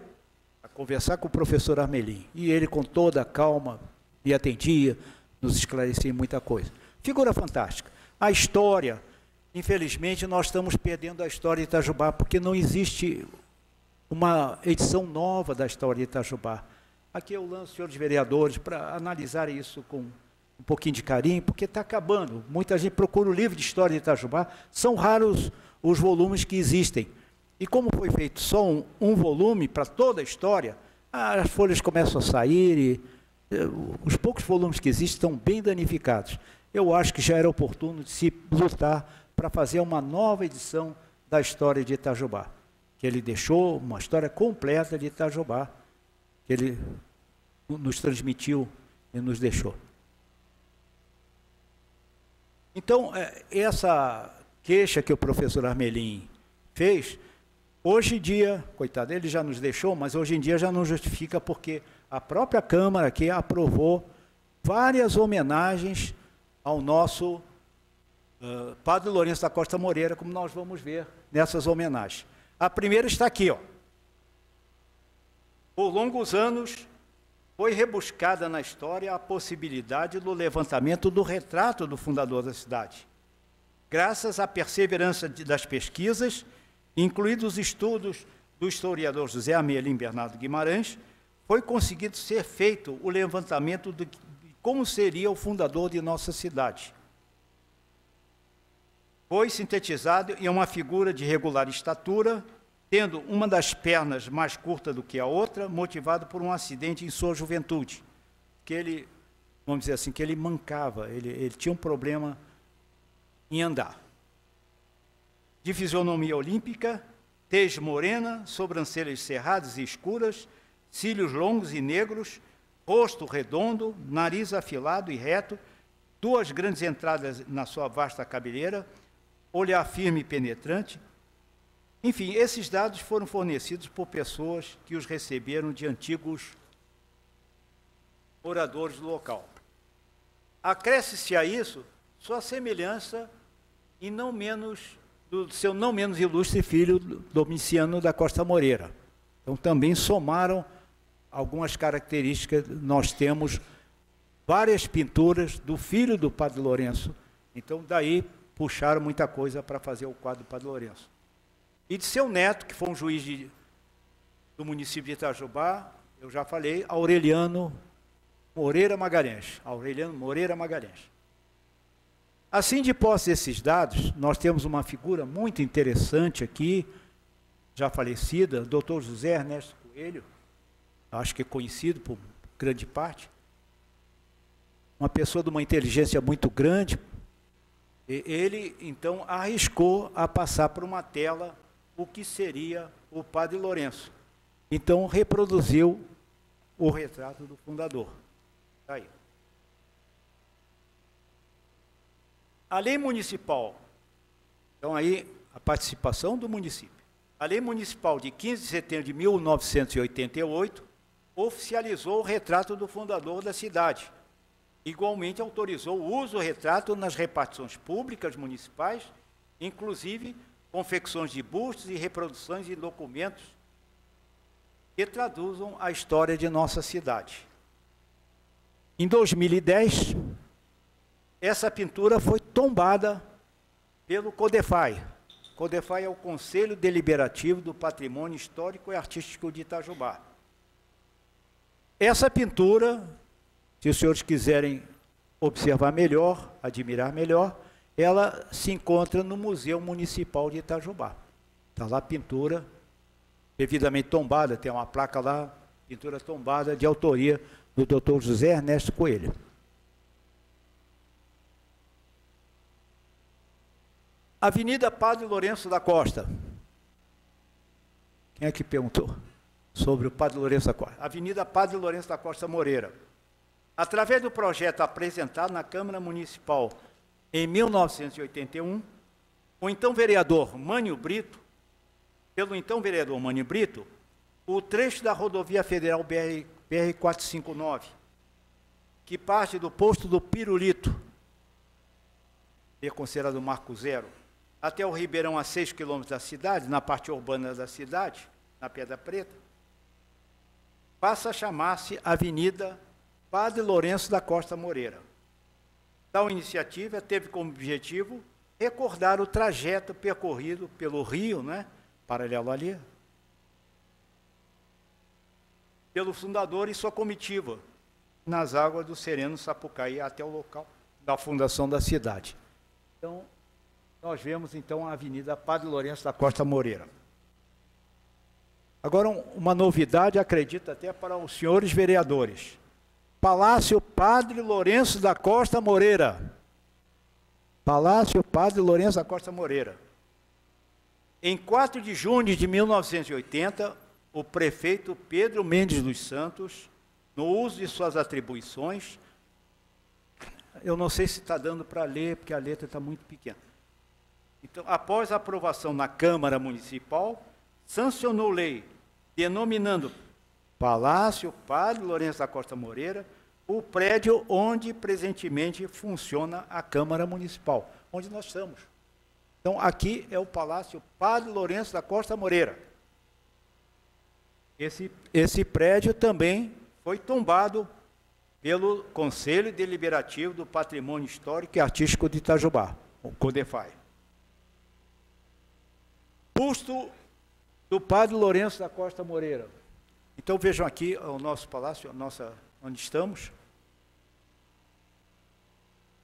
conversar com o professor Armelim, e ele com toda a calma me atendia, nos esclarecia muita coisa. Figura fantástica. A história, infelizmente, nós estamos perdendo a história de Itajubá, porque não existe uma edição nova da história de Itajubá. Aqui eu lanço, senhores vereadores, para analisar isso com um pouquinho de carinho, porque está acabando. Muita gente procura o livro de história de Itajubá, são raros os volumes que existem. E como foi feito só um volume para toda a história, as folhas começam a sair e os poucos volumes que existem estão bem danificados. Eu acho que já era oportuno de se lutar para fazer uma nova edição da história de Itajubá, que ele deixou uma história completa de Itajubá, que ele nos transmitiu e nos deixou. Então, essa queixa que o professor Armelin fez, hoje em dia, coitado, ele já nos deixou, mas hoje em dia já não justifica, porque a própria Câmara aqui aprovou várias homenagens ao nosso Padre Lourenço da Costa Moreira, como nós vamos ver nessas homenagens. A primeira está aqui, ó. Por longos anos, foi rebuscada na história a possibilidade do levantamento do retrato do fundador da cidade. Graças à perseverança das pesquisas, incluídos os estudos do historiador José Amelim Bernardo Guimarães, foi conseguido ser feito o levantamento de como seria o fundador de nossa cidade. Foi sintetizado em uma figura de regular estatura, tendo uma das pernas mais curta do que a outra, motivado por um acidente em sua juventude, que ele, vamos dizer assim, que ele mancava, ele tinha um problema em andar. De fisionomia olímpica, tez morena, sobrancelhas cerradas e escuras, cílios longos e negros, rosto redondo, nariz afilado e reto, duas grandes entradas na sua vasta cabeleira, olhar firme e penetrante. Enfim, esses dados foram fornecidos por pessoas que os receberam de antigos moradores do local. Acresce-se a isso sua semelhança e não menos do seu não menos ilustre filho Domiciano da Costa Moreira. Então também somaram algumas características. Nós temos várias pinturas do filho do Padre Lourenço. Então daí puxaram muita coisa para fazer o quadro do Padre Lourenço. E de seu neto, que foi um juiz do município de Itajubá, eu já falei, Aureliano Moreira Magalhães. Aureliano Moreira Magalhães. Assim, de posse desses dados, nós temos uma figura muito interessante aqui, já falecida, Dr. José Ernesto Coelho, acho que é conhecido por grande parte, uma pessoa de uma inteligência muito grande. Ele, então, arriscou a passar por uma tela o que seria o Padre Lourenço. Então, reproduziu o retrato do fundador. Está aí. A lei municipal, então aí a participação do município. A lei municipal de 15 de setembro de 1988 oficializou o retrato do fundador da cidade. Igualmente autorizou o uso do retrato nas repartições públicas municipais, inclusive confecções de bustos e reproduções de documentos que traduzam a história de nossa cidade. Em 2010, essa pintura foi tombada pelo CODEFAI. CODEFAI é o Conselho Deliberativo do Patrimônio Histórico e Artístico de Itajubá. Essa pintura, se os senhores quiserem observar melhor, admirar melhor, ela se encontra no Museu Municipal de Itajubá. Está lá a pintura, devidamente tombada, tem uma placa lá, pintura tombada de autoria do Dr. José Ernesto Coelho. Avenida Padre Lourenço da Costa. Quem é que perguntou sobre o Padre Lourenço da Costa? Avenida Padre Lourenço da Costa Moreira. Através do projeto apresentado na Câmara Municipal em 1981, o então vereador Mânio Brito, o trecho da rodovia federal BR-459, que parte do posto do Pirulito, que é considerado Marco Zero, até o Ribeirão, a 6 quilômetros da cidade, na parte urbana da cidade, na Pedra Preta, passa a chamar-se Avenida Padre Lourenço da Costa Moreira. Tal iniciativa teve como objetivo recordar o trajeto percorrido pelo rio, paralelo ali, pelo fundador e sua comitiva, nas águas do Sereno Sapucaí, até o local da fundação da cidade. Então, nós vemos então a Avenida Padre Lourenço da Costa Moreira. Agora, uma novidade, acredito até para os senhores vereadores. Palácio Padre Lourenço da Costa Moreira. Palácio Padre Lourenço da Costa Moreira. Em 4 de junho de 1980, o prefeito Pedro Mendes dos Santos, no uso de suas atribuições, eu não sei se está dando para ler, porque a letra está muito pequena. Então, após a aprovação na Câmara Municipal, sancionou lei denominando Palácio Padre Lourenço da Costa Moreira o prédio onde presentemente funciona a Câmara Municipal, onde nós estamos. Então, aqui é o Palácio Padre Lourenço da Costa Moreira. Esse prédio também foi tombado pelo Conselho Deliberativo do Patrimônio Histórico e Artístico de Itajubá, o CODEFAI. Busto do Padre Lourenço da Costa Moreira. Então, vejam aqui o nosso palácio, onde estamos.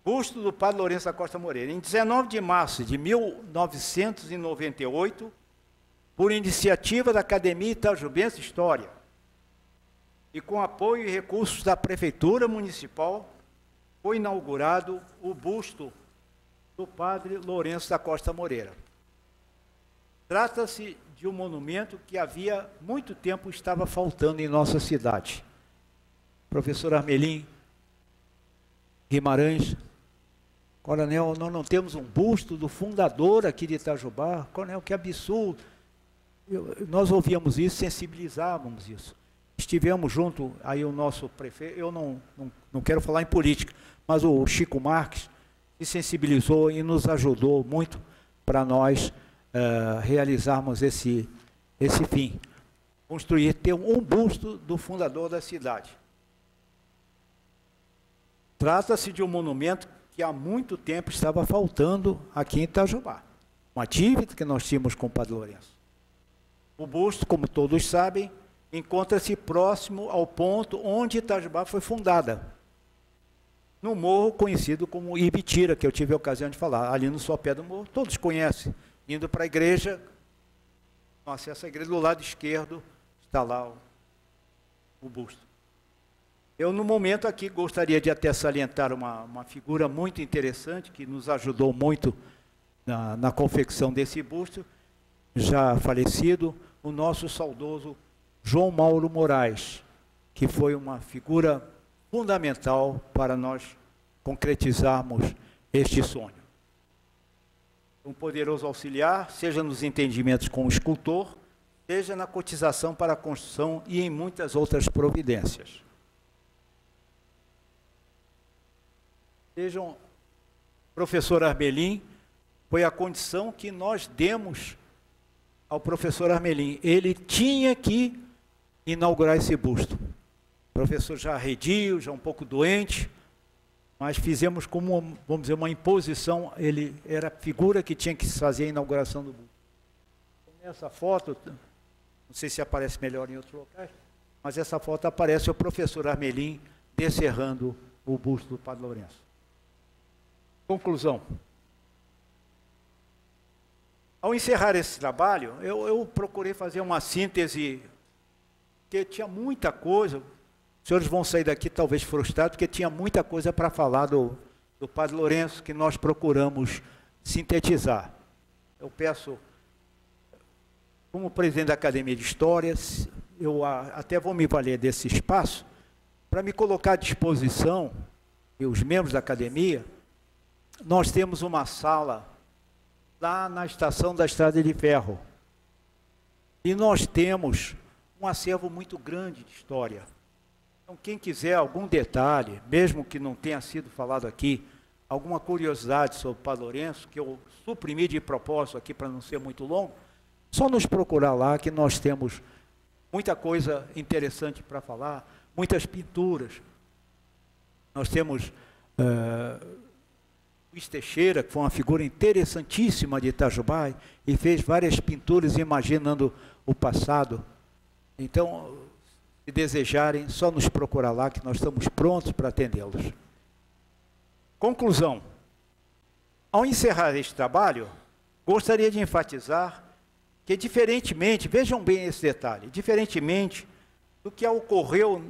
Busto do Padre Lourenço da Costa Moreira. Em 19 de março de 1998, por iniciativa da Academia Itajubense de História, e com apoio e recursos da Prefeitura Municipal, foi inaugurado o busto do Padre Lourenço da Costa Moreira. Trata-se de um monumento que havia muito tempo estava faltando em nossa cidade. Professor Armelim Guimarães, coronel, nós não temos um busto do fundador aqui de Itajubá. Coronel, que absurdo. Nós ouvíamos isso, sensibilizávamos isso. Estivemos junto, aí o nosso prefeito, eu não quero falar em política, mas o Chico Marques se sensibilizou e nos ajudou muito para nós realizarmos esse fim. Construir, ter um busto do fundador da cidade. Trata-se de um monumento que há muito tempo estava faltando aqui em Itajubá. Uma dívida que nós tínhamos com o Padre Lourenço. O busto, como todos sabem, encontra-se próximo ao ponto onde Itajubá foi fundada, no morro conhecido como Ibitira, que eu tive a ocasião de falar, ali no sopé do morro, todos conhecem. Indo para a igreja, no acesso à igreja, do lado esquerdo, está lá o busto. Eu, no momento aqui, gostaria de até salientar uma figura muito interessante, que nos ajudou muito na confecção desse busto, já falecido, o nosso saudoso João Mauro Moraes, que foi uma figura fundamental para nós concretizarmos este sonho. Um poderoso auxiliar, seja nos entendimentos com o escultor, seja na cotização para a construção e em muitas outras providências. Vejam, professor Armelim, foi a condição que nós demos ao professor Armelim. Ele tinha que inaugurar esse busto. O professor já arredio, já um pouco doente, mas fizemos como, vamos dizer, uma imposição. Ele era a figura que tinha que fazer a inauguração do busto. Nessa foto, não sei se aparece melhor em outros locais, mas essa foto aparece o professor Armelim descerrando o busto do Padre Lourenço. Conclusão. Ao encerrar esse trabalho, eu procurei fazer uma síntese, porque tinha muita coisa. Os senhores vão sair daqui talvez frustrados, porque tinha muita coisa para falar do Padre Lourenço, que nós procuramos sintetizar. Eu peço, como presidente da Academia de História, eu até vou me valer desse espaço, para me colocar à disposição, e os membros da Academia, nós temos uma sala lá na estação da Estrada de Ferro, e nós temos um acervo muito grande de história. Então, quem quiser algum detalhe, mesmo que não tenha sido falado aqui, alguma curiosidade sobre o Padre Lourenço, que eu suprimi de propósito aqui para não ser muito longo, só nos procurar lá, que nós temos muita coisa interessante para falar, muitas pinturas. Nós temos Luiz Teixeira, que foi uma figura interessantíssima de Itajubá, e fez várias pinturas imaginando o passado. Então, se desejarem, só nos procurar lá, que nós estamos prontos para atendê-los. Conclusão. Ao encerrar este trabalho, gostaria de enfatizar que, diferentemente, vejam bem esse detalhe, diferentemente do que ocorreu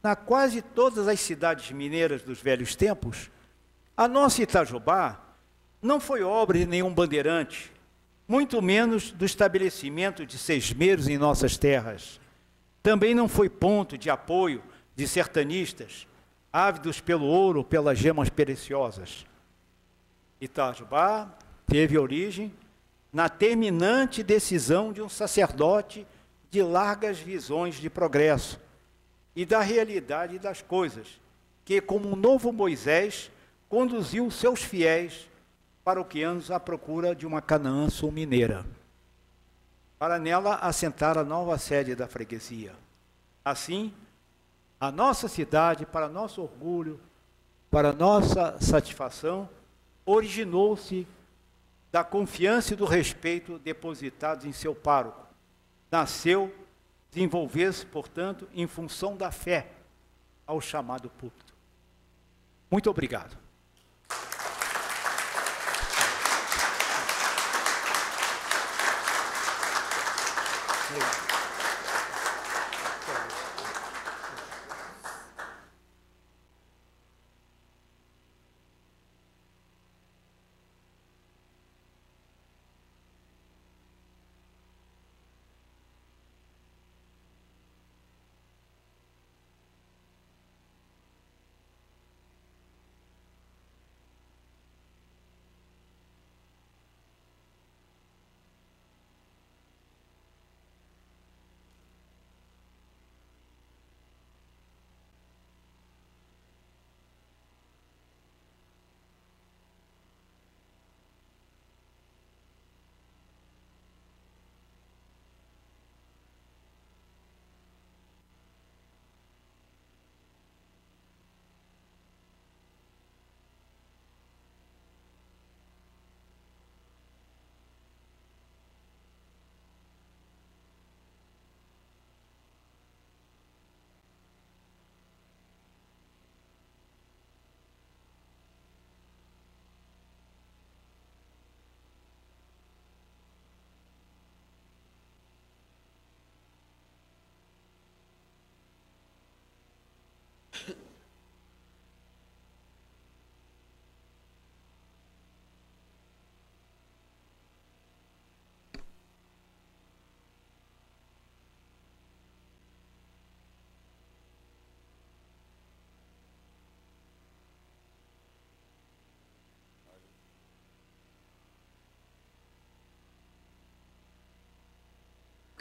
na quase todas as cidades mineiras dos velhos tempos, a nossa Itajubá não foi obra de nenhum bandeirante, muito menos do estabelecimento de sesmeiros em nossas terras. Também não foi ponto de apoio de sertanistas, ávidos pelo ouro, pelas gemas preciosas. Itajubá teve origem na terminante decisão de um sacerdote de largas visões de progresso e da realidade das coisas, que, como um novo Moisés, conduziu seus fiéis paroquianos à procura de uma Canaã sul-mineira, para nela assentar a nova sede da freguesia. Assim, a nossa cidade, para nosso orgulho, para nossa satisfação, originou-se da confiança e do respeito depositados em seu pároco. Nasceu, desenvolveu-se, portanto, em função da fé ao chamado púlpito. Muito obrigado.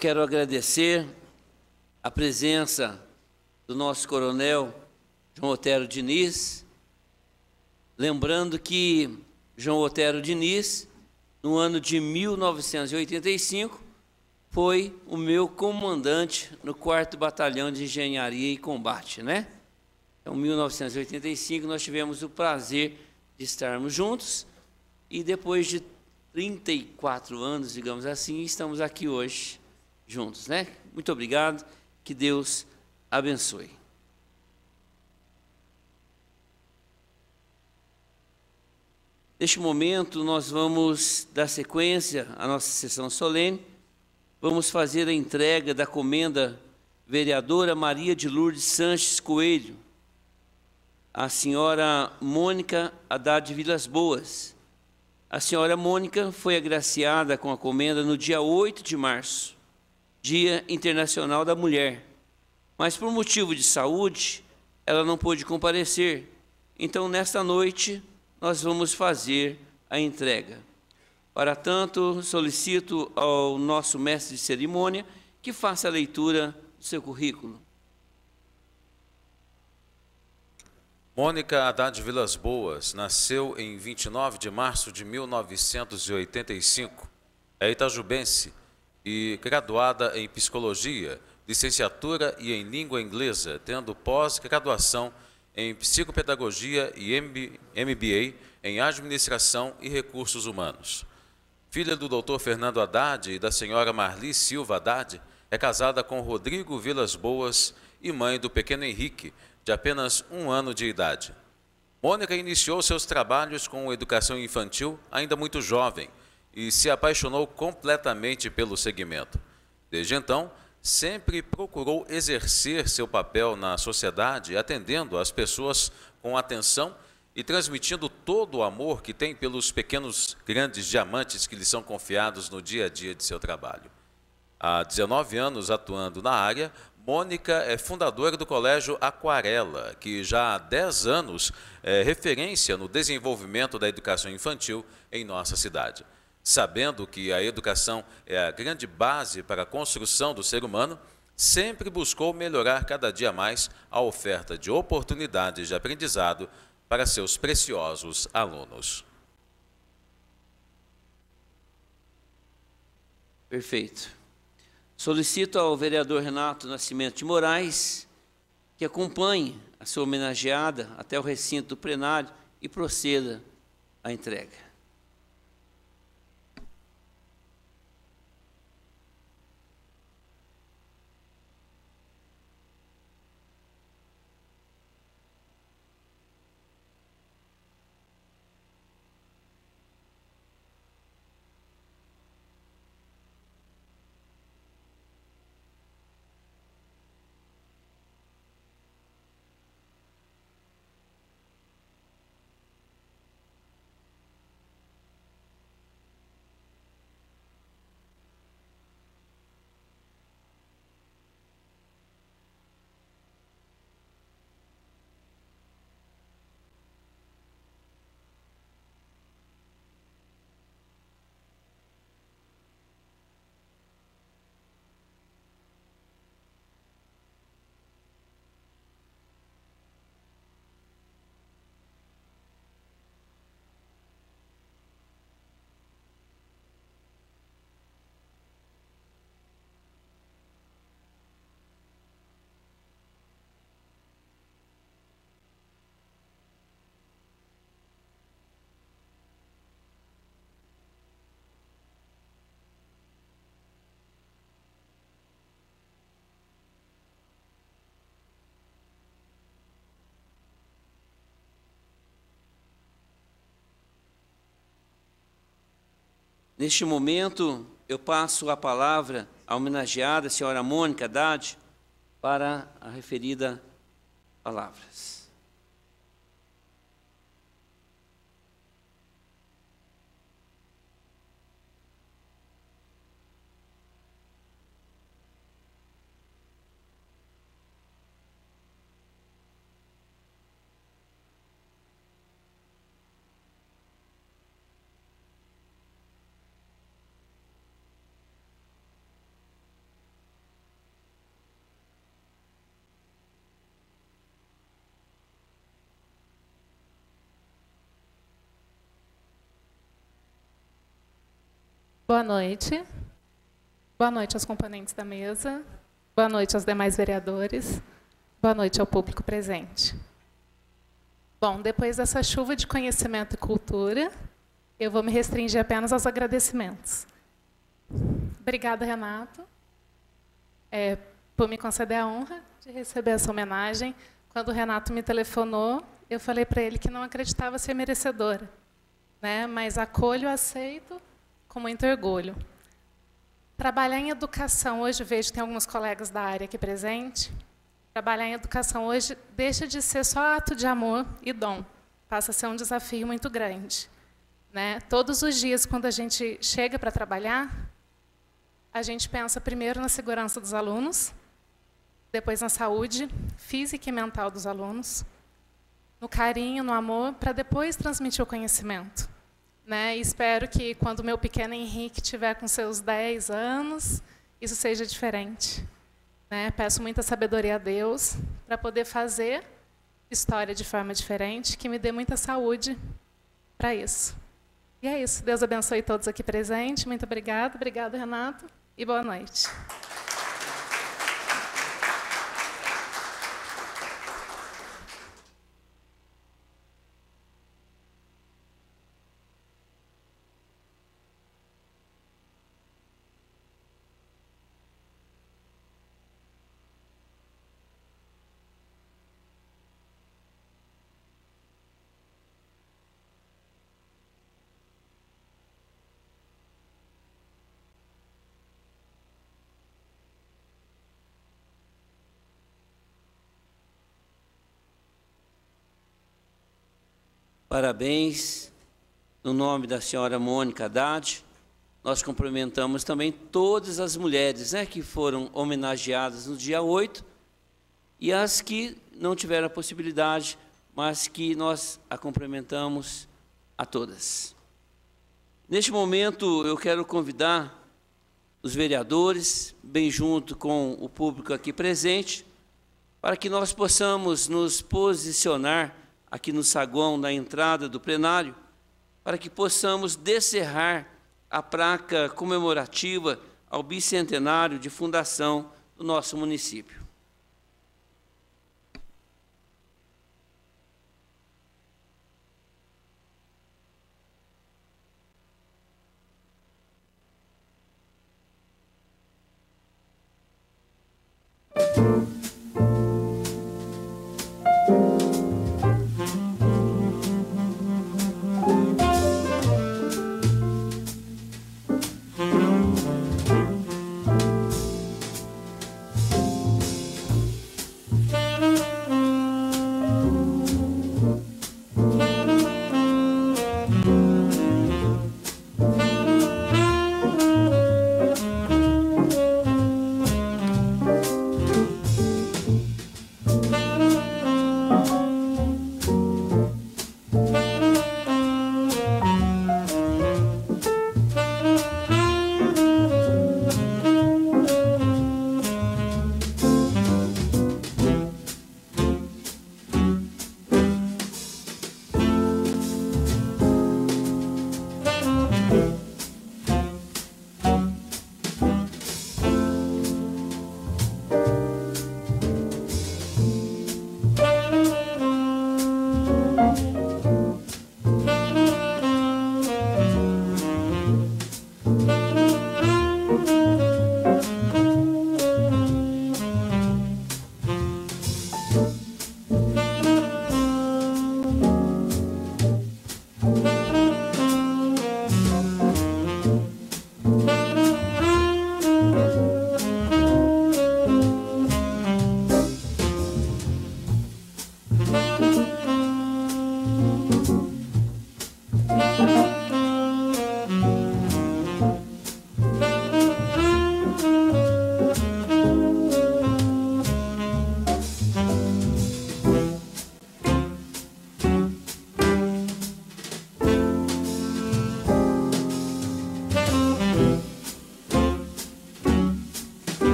Quero agradecer a presença do nosso coronel João Otero Diniz, lembrando que João Otero Diniz, no ano de 1985, foi o meu comandante no 4º Batalhão de Engenharia e Combate, né? Então, em 1985, nós tivemos o prazer de estarmos juntos e depois de 34 anos, digamos assim, estamos aqui hoje juntos, né? Muito obrigado, que Deus abençoe. Neste momento, nós vamos dar sequência à nossa sessão solene. Vamos fazer a entrega da comenda vereadora Maria de Lourdes Sanches Coelho, a senhora Mônica Haddad Vilas Boas. A senhora Mônica foi agraciada com a comenda no dia 8 de março, Dia Internacional da Mulher, mas por motivo de saúde, ela não pôde comparecer. Então, nesta noite, nós vamos fazer a entrega. Para tanto, solicito ao nosso mestre de cerimônia que faça a leitura do seu currículo. Mônica Haddad Vilas Boas nasceu em 29 de março de 1985. É itajubense e graduada em Psicologia, licenciatura e em Língua Inglesa, tendo pós-graduação em Psicopedagogia e MBA em Administração e Recursos Humanos. Filha do Dr. Fernando Haddad e da senhora Marli Silva Haddad, é casada com Rodrigo Vilas Boas e mãe do pequeno Henrique, de apenas 1 ano de idade. Mônica iniciou seus trabalhos com educação infantil ainda muito jovem e se apaixonou completamente pelo segmento. Desde então, sempre procurou exercer seu papel na sociedade, atendendo as pessoas com atenção e transmitindo todo o amor que tem pelos pequenos, grandes diamantes que lhe são confiados no dia a dia de seu trabalho. Há 19 anos atuando na área, Mônica é fundadora do Colégio Aquarela, que já há 10 anos é referência no desenvolvimento da educação infantil em nossa cidade. Sabendo que a educação é a grande base para a construção do ser humano, sempre buscou melhorar cada dia mais a oferta de oportunidades de aprendizado para seus preciosos alunos. Perfeito. Solicito ao vereador Renato Nascimento de Moraes que acompanhe a sua homenageada até o recinto do plenário e proceda à entrega. Neste momento, eu passo a palavra à homenageada, a senhora Mônica Haddad, para a referida palavras. Boa noite. Boa noite aos componentes da mesa. Boa noite aos demais vereadores. Boa noite ao público presente. Bom, depois dessa chuva de conhecimento e cultura, eu vou me restringir apenas aos agradecimentos. Obrigada, Renato, por me conceder a honra de receber essa homenagem. Quando o Renato me telefonou, eu falei para ele que não acreditava ser merecedora, né? Mas acolho, aceito com muito orgulho. Trabalhar em educação, hoje vejo que tem alguns colegas da área aqui presente, trabalhar em educação hoje deixa de ser só ato de amor e dom, passa a ser um desafio muito grande, né? Todos os dias, quando a gente chega para trabalhar, a gente pensa primeiro na segurança dos alunos, depois na saúde física e mental dos alunos, no carinho, no amor, para depois transmitir o conhecimento. Né? E espero que, quando o meu pequeno Henrique estiver com seus 10 anos, isso seja diferente. Né? Peço muita sabedoria a Deus para poder fazer história de forma diferente, que me dê muita saúde para isso. E é isso. Deus abençoe todos aqui presentes. Muito obrigada. Obrigado, Renato. E boa noite. Parabéns, no nome da senhora Mônica Haddad, nós cumprimentamos também todas as mulheres, né, que foram homenageadas no dia 8 e as que não tiveram a possibilidade, mas que nós a cumprimentamos a todas. Neste momento, eu quero convidar os vereadores, bem junto com o público aqui presente, para que nós possamos nos posicionar aqui no saguão da entrada do plenário, para que possamos descerrar a placa comemorativa ao bicentenário de fundação do nosso município.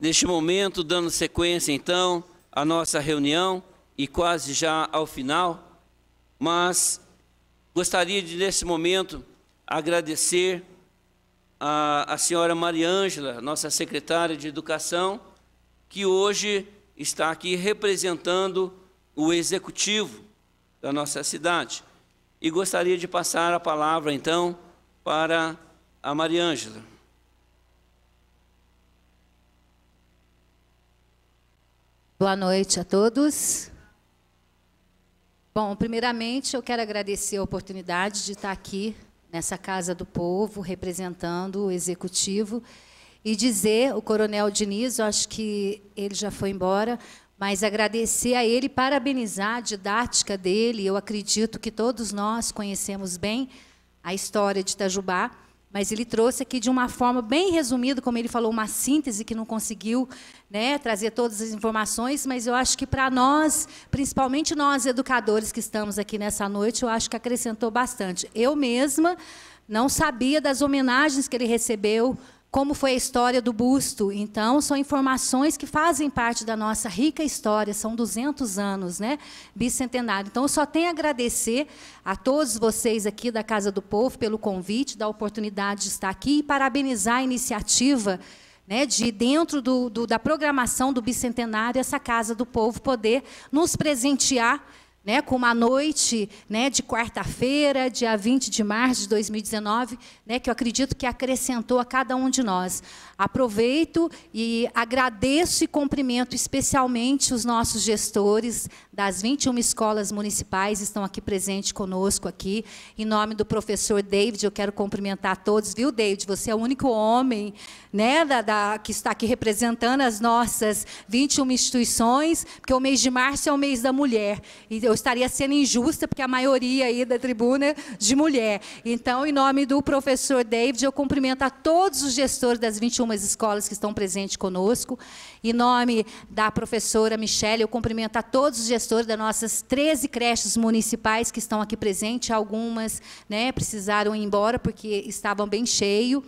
Neste momento, dando sequência, então, à nossa reunião, e quase já ao final, mas gostaria de, nesse momento, agradecer a senhora Maria Ângela, nossa secretária de Educação, que hoje está aqui representando o executivo da nossa cidade. E gostaria de passar a palavra, então, para a Maria Ângela. Boa noite a todos. Bom, primeiramente, eu quero agradecer a oportunidade de estar aqui nessa Casa do Povo, representando o Executivo, e dizer, o Coronel Diniz, eu acho que ele já foi embora, mas agradecer a ele, parabenizar a didática dele. Eu acredito que todos nós conhecemos bem a história de Itajubá, mas ele trouxe aqui de uma forma bem resumida, como ele falou, uma síntese que não conseguiu, né, trazer todas as informações, mas eu acho que para nós, principalmente nós educadores que estamos aqui nessa noite, eu acho que acrescentou bastante. Eu mesma não sabia das homenagens que ele recebeu, como foi a história do busto. Então, são informações que fazem parte da nossa rica história, são 200 anos, né, bicentenário. Então, eu só tenho a agradecer a todos vocês aqui da Casa do Povo pelo convite, da oportunidade de estar aqui, e parabenizar a iniciativa, né, de, dentro da programação do bicentenário, essa Casa do Povo poder nos presentear, né, com uma noite, né, de quarta-feira, dia 20 de março de 2019, né, que eu acredito que acrescentou a cada um de nós. Aproveito e agradeço e cumprimento especialmente os nossos gestores das 21 escolas municipais, estão aqui presentes conosco aqui. Em nome do professor David, eu quero cumprimentar todos. Viu, David? Você é o único homem, né, que está aqui representando as nossas 21 instituições, porque o mês de março é o mês da mulher. E eu estaria sendo injusta, porque a maioria aí da tribuna é de mulher. Então, em nome do professor David, eu cumprimento a todos os gestores das 21 escolas que estão presentes conosco. Em nome da professora Michele, eu cumprimento a todos os gestores das nossas 13 creches municipais que estão aqui presentes. Algumas, né, precisaram ir embora porque estavam bem cheios.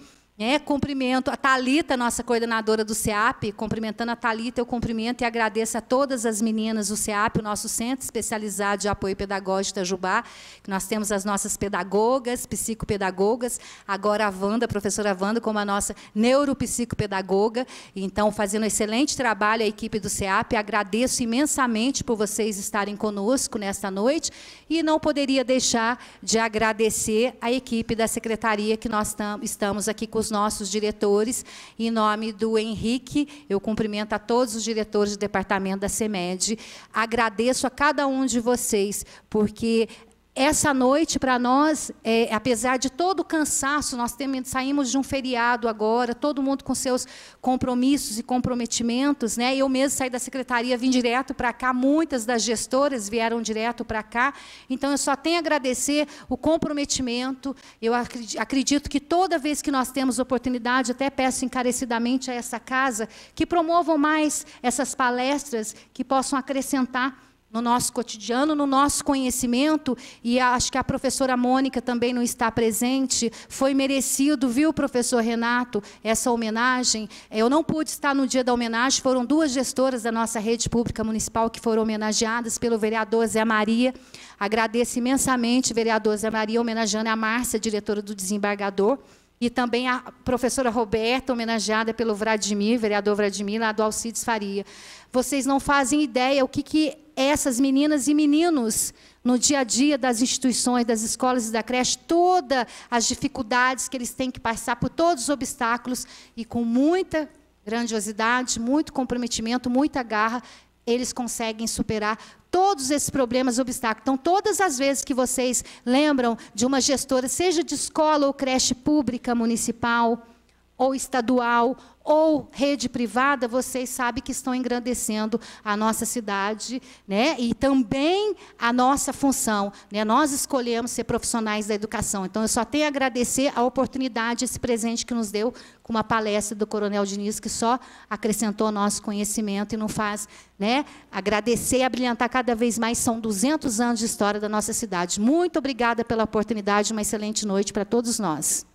Cumprimento a Thalita, nossa coordenadora do CEAP. Cumprimentando a Thalita, eu cumprimento e agradeço a todas as meninas do CEAP, o nosso Centro Especializado de Apoio Pedagógico de Itajubá, que nós temos as nossas pedagogas, psicopedagogas, agora a Wanda, a professora Wanda, como a nossa neuropsicopedagoga, então, fazendo um excelente trabalho a equipe do CEAP. Agradeço imensamente por vocês estarem conosco nesta noite, e não poderia deixar de agradecer a equipe da secretaria, que nós estamos aqui com os nossos diretores. Em nome do Henrique, eu cumprimento a todos os diretores do departamento da CEMED. Agradeço a cada um de vocês, porque essa noite, para nós, apesar de todo o cansaço, nós saímos de um feriado agora, todo mundo com seus compromissos e comprometimentos, né? Eu mesmo saí da secretaria, vim direto para cá, muitas das gestoras vieram direto para cá. Então, eu só tenho a agradecer o comprometimento. Eu acredito que toda vez que nós temos oportunidade, até peço encarecidamente a essa casa, que promovam mais essas palestras, que possam acrescentar no nosso cotidiano, no nosso conhecimento. E acho que a professora Mônica também não está presente. Foi merecido, viu, professor Renato, essa homenagem. Eu não pude estar no dia da homenagem, foram 2 gestoras da nossa rede pública municipal que foram homenageadas pelo vereador Zé Maria. Agradeço imensamente, vereador Zé Maria, homenageando a Márcia, diretora do desembargador, e também a professora Roberta, homenageada pelo Vladimir, vereador Vladimir, lá do Alcides Faria. Vocês não fazem ideia o que essas meninas e meninos, no dia a dia das instituições, das escolas e da creche, todas as dificuldades que eles têm que passar, por todos os obstáculos, e com muita grandiosidade, muito comprometimento, muita garra, eles conseguem superar todos esses problemas, obstáculos. Então, todas as vezes que vocês lembram de uma gestora, seja de escola ou creche pública municipal, ou estadual, ou rede privada, vocês sabem que estão engrandecendo a nossa cidade, né? E também a nossa função, né? Nós escolhemos ser profissionais da educação. Então, eu só tenho a agradecer a oportunidade, esse presente que nos deu, com uma palestra do Coronel Diniz, que só acrescentou ao nosso conhecimento e não faz, né, agradecer e abrilhantar cada vez mais. São 200 anos de história da nossa cidade. Muito obrigada pela oportunidade, uma excelente noite para todos nós. 。 Boa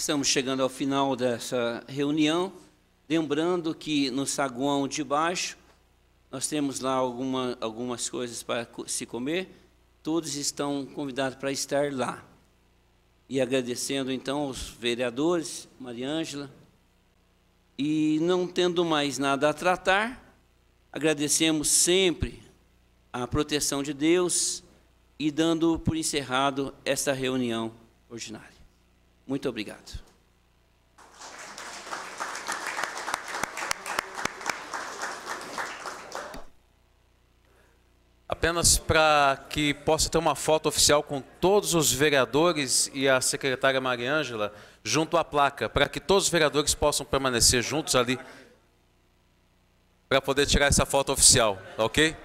estamos chegando ao final dessa reunião, lembrando que no saguão de baixo nós temos lá algumas coisas para se comer, todos estão convidados para estar lá. E agradecendo então aos vereadores, Maria Ângela, e não tendo mais nada a tratar, agradecemos sempre a proteção de Deus e dando por encerrado esta reunião ordinária. Muito obrigado. Apenas para que possa ter uma foto oficial com todos os vereadores e a secretária Maria Ângela junto à placa, para que todos os vereadores possam permanecer juntos ali para poder tirar essa foto oficial, ok?